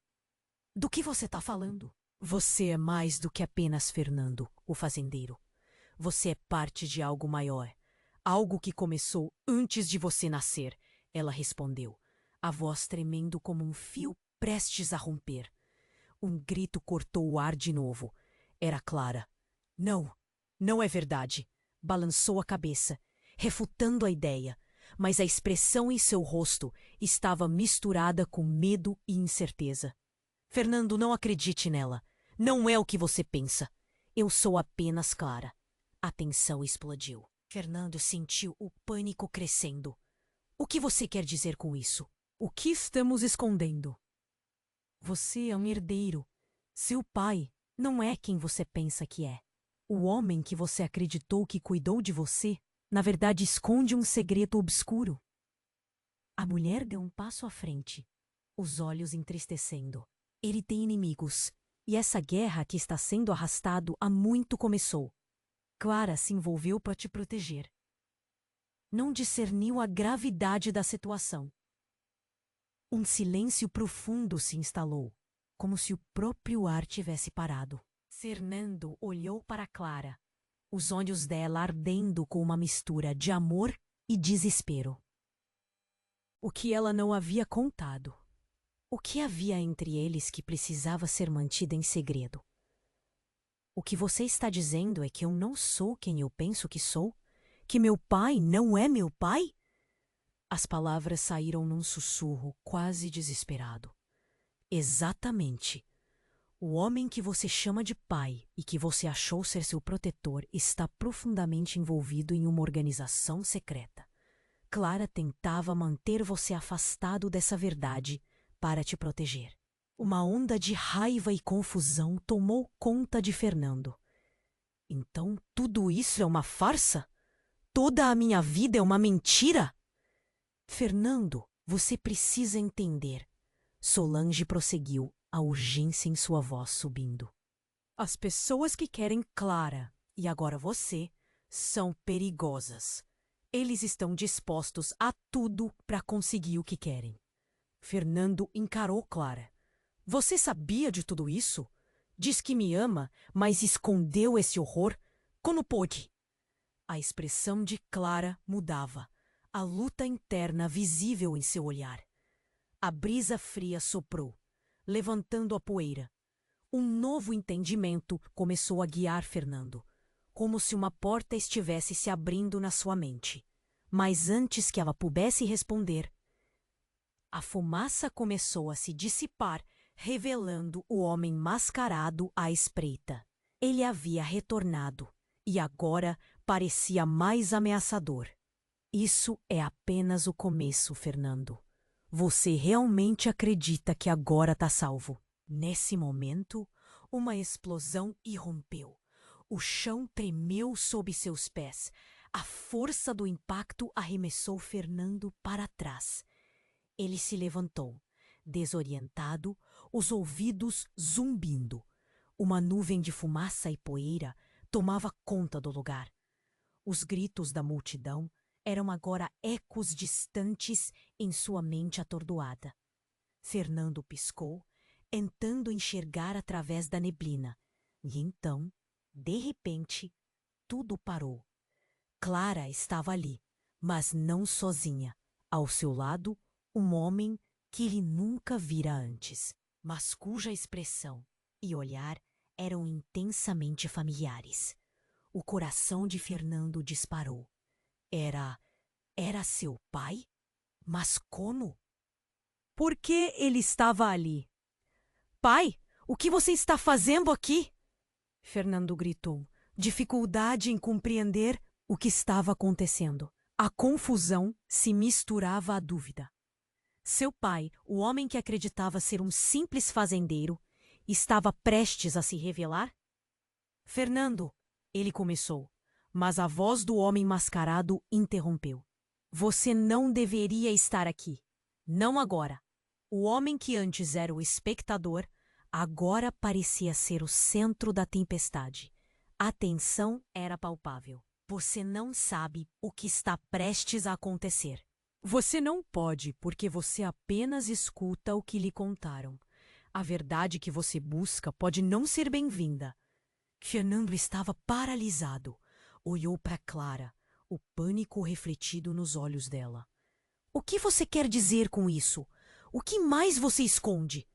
Do que você está falando? Você é mais do que apenas Fernando, o fazendeiro. Você é parte de algo maior. Algo que começou antes de você nascer, ela respondeu, a voz tremendo como um fio prestes a romper. Um grito cortou o ar de novo. Era Clara. Não, não é verdade. Balançou a cabeça, refutando a ideia, mas a expressão em seu rosto estava misturada com medo e incerteza. Fernando, não acredite nela. Não é o que você pensa. Eu sou apenas Clara. A tensão explodiu. Fernando sentiu o pânico crescendo. O que você quer dizer com isso? O que estamos escondendo? Você é um herdeiro. Seu pai não é quem você pensa que é. O homem que você acreditou que cuidou de você, na verdade, esconde um segredo obscuro. A mulher deu um passo à frente, os olhos entristecendo. Ele tem inimigos, e essa guerra que está sendo arrastado há muito começou. Clara se envolveu para te proteger. Não discerniu a gravidade da situação. Um silêncio profundo se instalou, como se o próprio ar tivesse parado. Fernando olhou para Clara, os olhos dela ardendo com uma mistura de amor e desespero. O que ela não havia contado. O que havia entre eles que precisava ser mantido em segredo? O que você está dizendo é que eu não sou quem eu penso que sou? Que meu pai não é meu pai? As palavras saíram num sussurro quase desesperado. Exatamente. O homem que você chama de pai e que você achou ser seu protetor está profundamente envolvido em uma organização secreta. Clara tentava manter você afastado dessa verdade para te proteger. Uma onda de raiva e confusão tomou conta de Fernando. Então tudo isso é uma farsa? Toda a minha vida é uma mentira? Fernando, você precisa entender. Solange prosseguiu, a urgência em sua voz subindo. As pessoas que querem Clara, e agora você, são perigosas. Eles estão dispostos a tudo para conseguir o que querem. Fernando encarou Clara. Você sabia de tudo isso? Diz que me ama, mas escondeu esse horror? Como pôde? A expressão de Clara mudava, a luta interna visível em seu olhar. A brisa fria soprou, levantando a poeira. Um novo entendimento começou a guiar Fernando, como se uma porta estivesse se abrindo na sua mente. Mas antes que ela pudesse responder, a fumaça começou a se dissipar, revelando o homem mascarado à espreita. Ele havia retornado e agora parecia mais ameaçador. Isso é apenas o começo, Fernando. Você realmente acredita que agora está salvo? Nesse momento, uma explosão irrompeu. O chão tremeu sob seus pés. A força do impacto arremessou Fernando para trás. Ele se levantou, desorientado, os ouvidos zumbindo. Uma nuvem de fumaça e poeira tomava conta do lugar. Os gritos da multidão eram agora ecos distantes em sua mente atordoada. Fernando piscou, tentando enxergar através da neblina. E então, de repente, tudo parou. Clara estava ali, mas não sozinha. Ao seu lado, um homem que ele nunca vira antes, mas cuja expressão e olhar eram intensamente familiares. O coração de Fernando disparou. Era seu pai? Mas como? Por que ele estava ali? Pai, o que você está fazendo aqui? Fernando gritou, dificuldade em compreender o que estava acontecendo. A confusão se misturava à dúvida. Seu pai, o homem que acreditava ser um simples fazendeiro, estava prestes a se revelar? Fernando, ele começou, mas a voz do homem mascarado interrompeu. Você não deveria estar aqui. Não agora. O homem que antes era o espectador, agora parecia ser o centro da tempestade. A tensão era palpável. Você não sabe o que está prestes a acontecer. Você não pode porque você apenas escuta o que lhe contaram. A verdade que você busca pode não ser bem-vinda. Fernando estava paralisado. Olhou para Clara, o pânico refletido nos olhos dela. O que você quer dizer com isso? O que mais você esconde?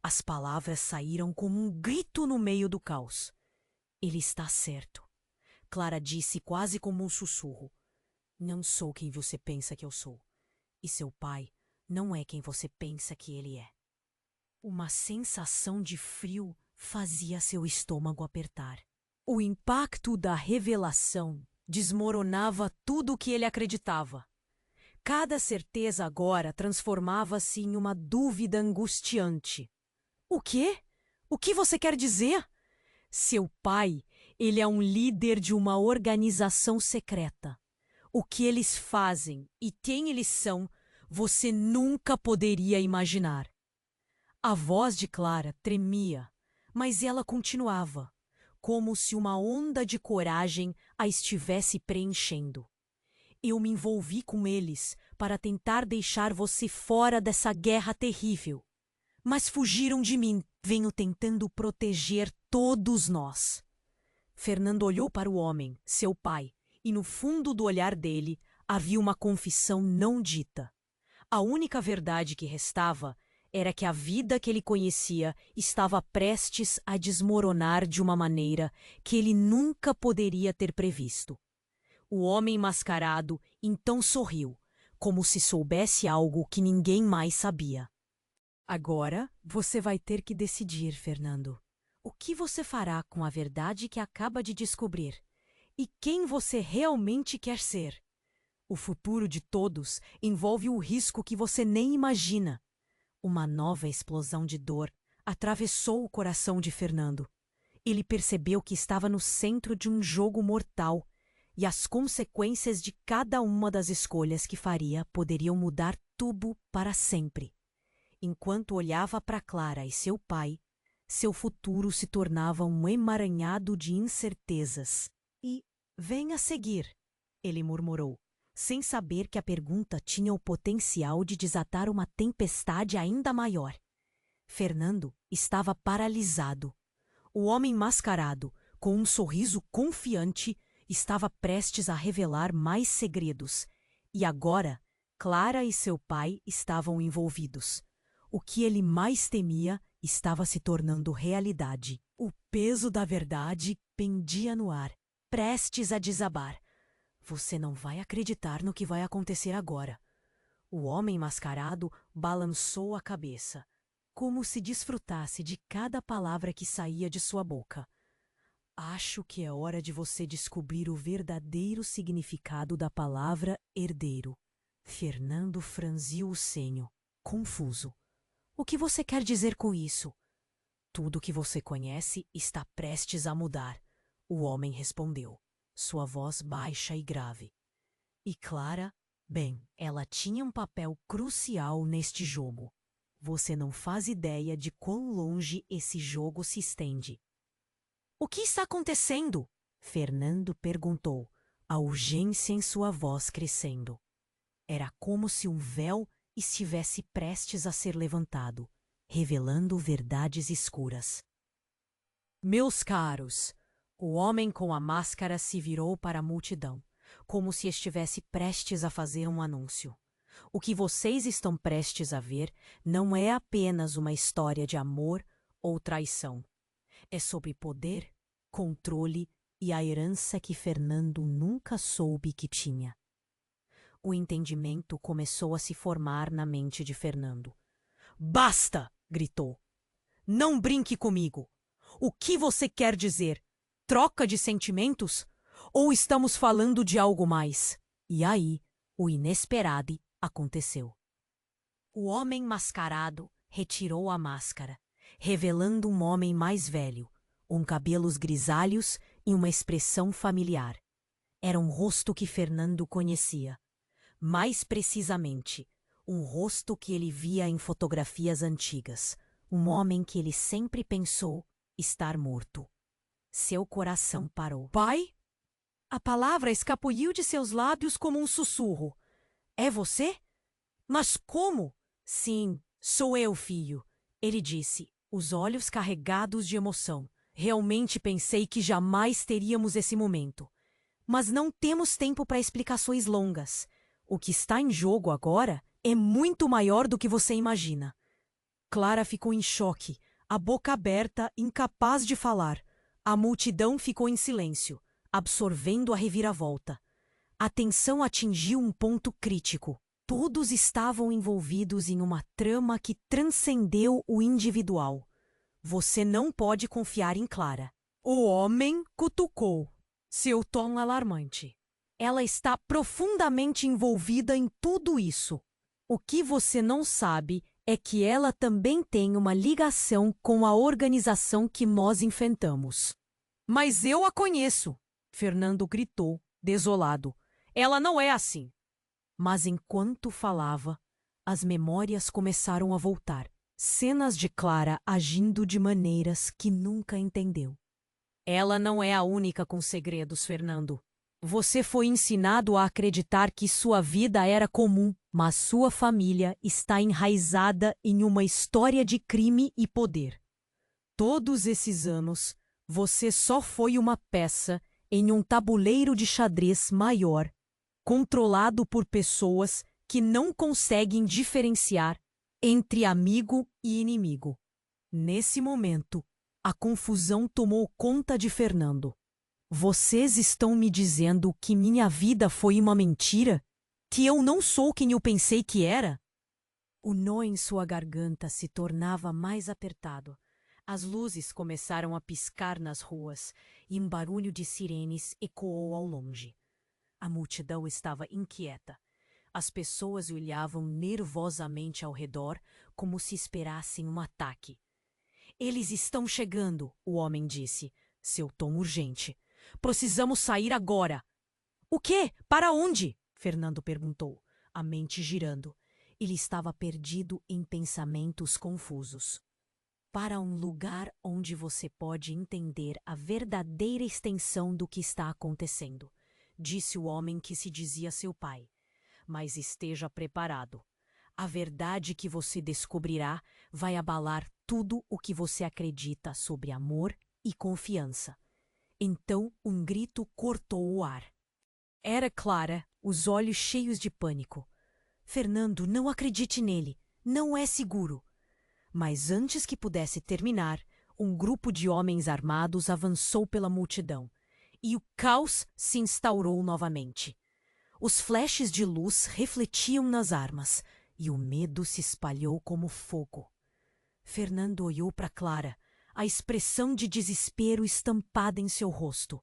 As palavras saíram como um grito no meio do caos. Ele está certo. Clara disse quase como um sussurro. Não sou quem você pensa que eu sou. E seu pai não é quem você pensa que ele é. Uma sensação de frio fazia seu estômago apertar. O impacto da revelação desmoronava tudo o que ele acreditava. Cada certeza agora transformava-se em uma dúvida angustiante. O quê? O que você quer dizer? Seu pai, ele é um líder de uma organização secreta. O que eles fazem e quem eles são, você nunca poderia imaginar. A voz de Clara tremia, mas ela continuava, como se uma onda de coragem a estivesse preenchendo. Eu me envolvi com eles para tentar deixar você fora dessa guerra terrível. Mas fugiram de mim. Venho tentando proteger todos nós. Fernando olhou para o homem, seu pai, e no fundo do olhar dele havia uma confissão não dita. A única verdade que restava era que a vida que ele conhecia estava prestes a desmoronar de uma maneira que ele nunca poderia ter previsto. O homem mascarado então sorriu, como se soubesse algo que ninguém mais sabia. Agora você vai ter que decidir, Fernando. O que você fará com a verdade que acaba de descobrir? E quem você realmente quer ser? O futuro de todos envolve o risco que você nem imagina. Uma nova explosão de dor atravessou o coração de Fernando. Ele percebeu que estava no centro de um jogo mortal. e as consequências de cada uma das escolhas que faria poderiam mudar tudo para sempre. Enquanto olhava para Clara e seu pai, seu futuro se tornava um emaranhado de incertezas. E, venha seguir, ele murmurou, sem saber que a pergunta tinha o potencial de desatar uma tempestade ainda maior. Fernando estava paralisado. O homem mascarado, com um sorriso confiante, estava prestes a revelar mais segredos. E agora, Clara e seu pai estavam envolvidos. O que ele mais temia estava se tornando realidade. O peso da verdade pendia no ar, prestes a desabar. Você não vai acreditar no que vai acontecer agora. O homem mascarado balançou a cabeça, como se desfrutasse de cada palavra que saía de sua boca. Acho que é hora de você descobrir o verdadeiro significado da palavra herdeiro. Fernando franziu o senho, confuso. O que você quer dizer com isso? Tudo que você conhece está prestes a mudar, o homem respondeu, sua voz baixa e grave. E Clara, bem, ela tinha um papel crucial neste jogo. Você não faz ideia de quão longe esse jogo se estende. O que está acontecendo? Fernando perguntou, a urgência em sua voz crescendo. Era como se um véu estivesse prestes a ser levantado, revelando verdades escuras. Meus caros, o homem com a máscara se virou para a multidão, como se estivesse prestes a fazer um anúncio. O que vocês estão prestes a ver não é apenas uma história de amor ou traição. É sobre poder, controle e a herança que Fernando nunca soube que tinha. O entendimento começou a se formar na mente de Fernando. Basta! Gritou. Não brinque comigo! O que você quer dizer? Troca de sentimentos? Ou estamos falando de algo mais? E aí, o inesperado aconteceu. O homem mascarado retirou a máscara, revelando um homem mais velho, com cabelos grisalhos e uma expressão familiar. Era um rosto que Fernando conhecia. Mais precisamente, um rosto que ele via em fotografias antigas. Um homem que ele sempre pensou estar morto. Seu coração parou. Pai? A palavra escapuliu de seus lábios como um sussurro. É você? Mas como? Sim, sou eu, filho, ele disse, os olhos carregados de emoção. Realmente pensei que jamais teríamos esse momento. Mas não temos tempo para explicações longas. O que está em jogo agora é muito maior do que você imagina. Clara ficou em choque, a boca aberta, incapaz de falar. A multidão ficou em silêncio, absorvendo a reviravolta. A tensão atingiu um ponto crítico. Todos estavam envolvidos em uma trama que transcendeu o individual. Você não pode confiar em Clara. O homem cutucou, seu tom alarmante. Ela está profundamente envolvida em tudo isso. O que você não sabe é que ela também tem uma ligação com a organização que nós enfrentamos. Mas eu a conheço, Fernando gritou, desolado. Ela não é assim. Mas enquanto falava, as memórias começaram a voltar. Cenas de Clara agindo de maneiras que nunca entendeu. Ela não é a única com segredos, Fernando. Você foi ensinado a acreditar que sua vida era comum, mas sua família está enraizada em uma história de crime e poder. Todos esses anos, você só foi uma peça em um tabuleiro de xadrez maior, controlado por pessoas que não conseguem diferenciar entre amigo e inimigo. Nesse momento, a confusão tomou conta de Fernando. Vocês estão me dizendo que minha vida foi uma mentira? Que eu não sou quem eu pensei que era? O nó em sua garganta se tornava mais apertado. As luzes começaram a piscar nas ruas e um barulho de sirenes ecoou ao longe. A multidão estava inquieta. As pessoas olhavam nervosamente ao redor, como se esperassem um ataque. Eles estão chegando, o homem disse, seu tom urgente. Precisamos sair agora. O quê? Para onde? Fernando perguntou, a mente girando. Ele estava perdido em pensamentos confusos. Para um lugar onde você pode entender a verdadeira extensão do que está acontecendo, disse o homem que se dizia seu pai. Mas esteja preparado. A verdade que você descobrirá vai abalar tudo o que você acredita sobre amor e confiança. Então um grito cortou o ar. Era Clara, os olhos cheios de pânico. Fernando, não acredite nele. Não é seguro. Mas antes que pudesse terminar, um grupo de homens armados avançou pela multidão. E o caos se instaurou novamente. Os flashes de luz refletiam nas armas, e o medo se espalhou como fogo. Fernando olhou para Clara, a expressão de desespero estampada em seu rosto.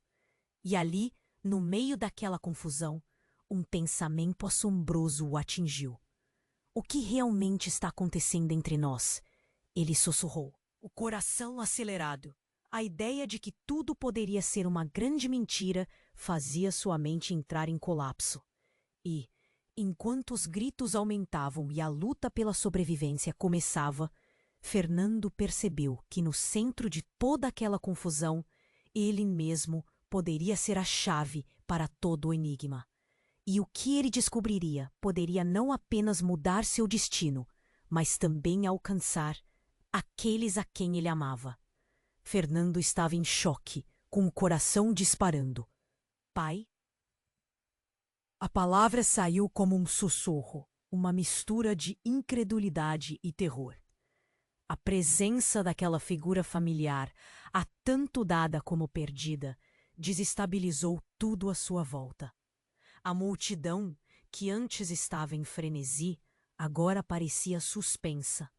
E ali, no meio daquela confusão, um pensamento assombroso o atingiu. O que realmente está acontecendo entre nós? Ele sussurrou, o coração acelerado. A ideia de que tudo poderia ser uma grande mentira fazia sua mente entrar em colapso. E, enquanto os gritos aumentavam e a luta pela sobrevivência começava, Fernando percebeu que no centro de toda aquela confusão, ele mesmo poderia ser a chave para todo o enigma. E o que ele descobriria poderia não apenas mudar seu destino, mas também alcançar aqueles a quem ele amava. Fernando estava em choque, com o coração disparando. Pai? A palavra saiu como um sussurro, uma mistura de incredulidade e terror. A presença daquela figura familiar, há tanto dada como perdida, desestabilizou tudo à sua volta. A multidão, que antes estava em frenesi, agora parecia suspensa,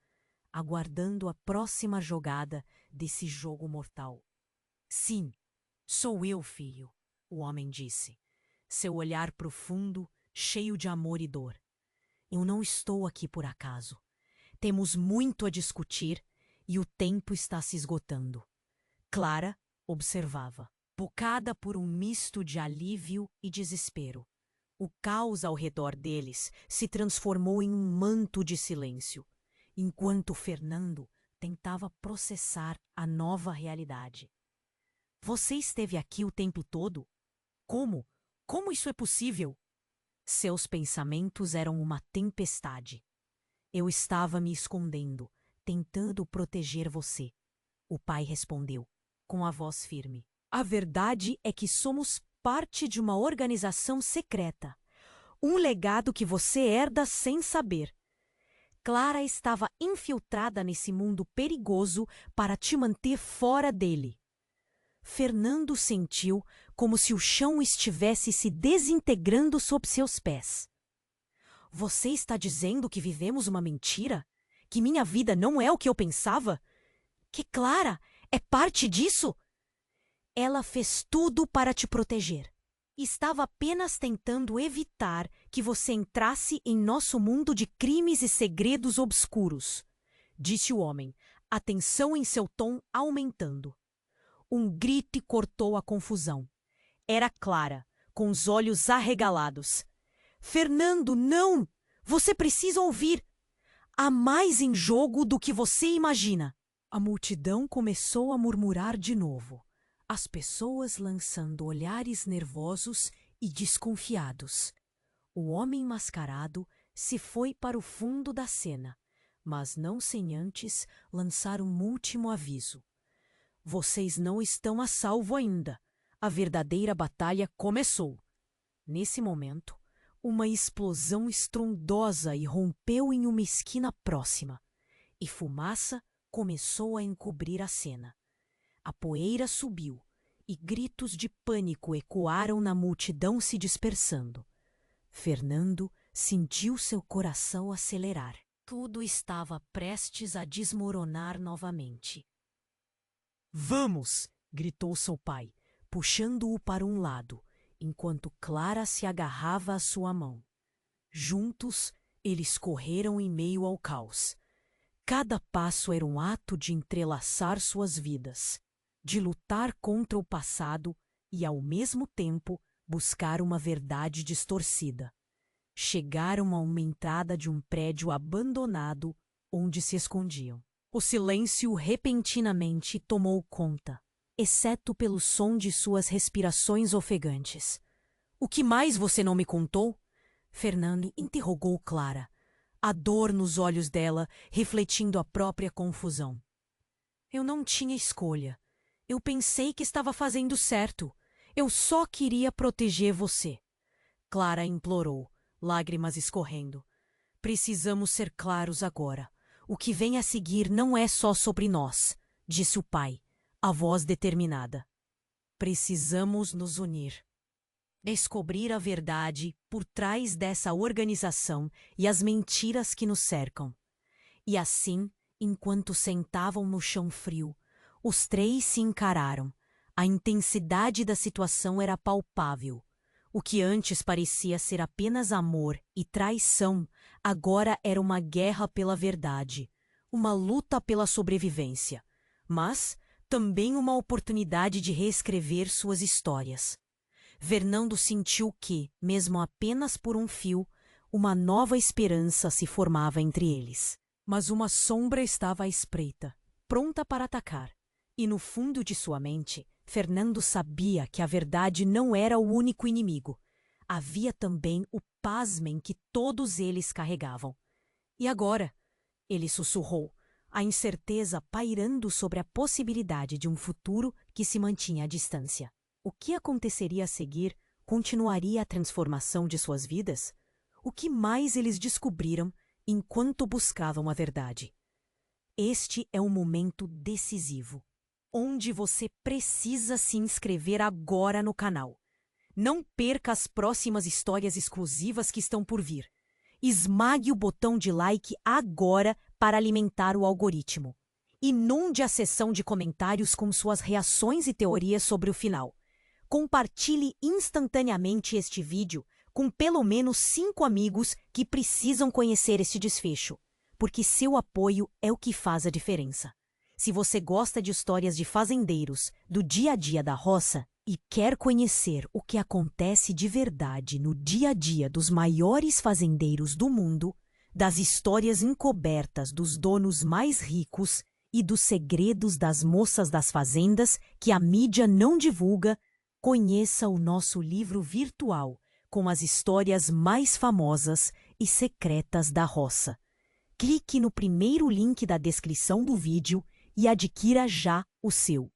aguardando a próxima jogada desse jogo mortal. Sim, sou eu, filho, o homem disse, seu olhar profundo, cheio de amor e dor. Eu não estou aqui por acaso. Temos muito a discutir e o tempo está se esgotando. Clara observava, bocada por um misto de alívio e desespero. O caos ao redor deles se transformou em um manto de silêncio, enquanto Fernando tentava processar a nova realidade. Você esteve aqui o tempo todo? Como? Como isso é possível? Seus pensamentos eram uma tempestade. Eu estava me escondendo, tentando proteger você. O pai respondeu, com a voz firme. A verdade é que somos parte de uma organização secreta. Um legado que você herda sem saber. Clara estava infiltrada nesse mundo perigoso para te manter fora dele. Fernando sentiu como se o chão estivesse se desintegrando sob seus pés. Você está dizendo que vivemos uma mentira? Que minha vida não é o que eu pensava? Que Clara é parte disso? Ela fez tudo para te proteger. Estava apenas tentando evitar que você entrasse em nosso mundo de crimes e segredos obscuros, disse o homem, a tensão em seu tom aumentando. Um grito cortou a confusão. Era Clara, com os olhos arregalados. Fernando, não! Você precisa ouvir! Há mais em jogo do que você imagina. A multidão começou a murmurar de novo, as pessoas lançando olhares nervosos e desconfiados. O homem mascarado se foi para o fundo da cena, mas não sem antes lançar um último aviso. Vocês não estão a salvo ainda. A verdadeira batalha começou. Nesse momento, uma explosão estrondosa irrompeu em uma esquina próxima, e fumaça começou a encobrir a cena. A poeira subiu, e gritos de pânico ecoaram na multidão se dispersando. Fernando sentiu seu coração acelerar. Tudo estava prestes a desmoronar novamente. Vamos! Gritou seu pai, puxando-o para um lado, enquanto Clara se agarrava à sua mão. Juntos, eles correram em meio ao caos. Cada passo era um ato de entrelaçar suas vidas, de lutar contra o passado e, ao mesmo tempo, buscar uma verdade distorcida. Chegaram a uma entrada de um prédio abandonado onde se escondiam. O silêncio repentinamente tomou conta, exceto pelo som de suas respirações ofegantes. "O que mais você não me contou?" Fernando interrogou Clara, a dor nos olhos dela refletindo a própria confusão. "Eu não tinha escolha. Eu pensei que estava fazendo certo. Eu só queria proteger você." Clara implorou, lágrimas escorrendo. "Precisamos ser claros agora. O que vem a seguir não é só sobre nós", disse o pai, a voz determinada. "Precisamos nos unir. Descobrir a verdade por trás dessa organização e as mentiras que nos cercam." E assim, enquanto sentavam no chão frio, os três se encararam. A intensidade da situação era palpável. O que antes parecia ser apenas amor e traição, agora era uma guerra pela verdade, uma luta pela sobrevivência, mas também uma oportunidade de reescrever suas histórias. Fernando sentiu que, mesmo apenas por um fio, uma nova esperança se formava entre eles. Mas uma sombra estava à espreita, pronta para atacar. E no fundo de sua mente, Fernando sabia que a verdade não era o único inimigo. Havia também o pasmem que todos eles carregavam. "E agora?" ele sussurrou, a incerteza pairando sobre a possibilidade de um futuro que se mantinha à distância. O que aconteceria a seguir? Continuaria a transformação de suas vidas? O que mais eles descobriram enquanto buscavam a verdade? Este é um momento decisivo, onde você precisa se inscrever agora no canal. Não perca as próximas histórias exclusivas que estão por vir. Esmague o botão de like agora para alimentar o algoritmo. Inunde a seção de comentários com suas reações e teorias sobre o final. Compartilhe instantaneamente este vídeo com pelo menos 5 amigos que precisam conhecer este desfecho, porque seu apoio é o que faz a diferença. Se você gosta de histórias de fazendeiros, do dia a dia da roça, e quer conhecer o que acontece de verdade no dia a dia dos maiores fazendeiros do mundo, das histórias encobertas dos donos mais ricos e dos segredos das moças das fazendas que a mídia não divulga, conheça o nosso livro virtual com as histórias mais famosas e secretas da roça. Clique no primeiro link da descrição do vídeo e adquira já o seu.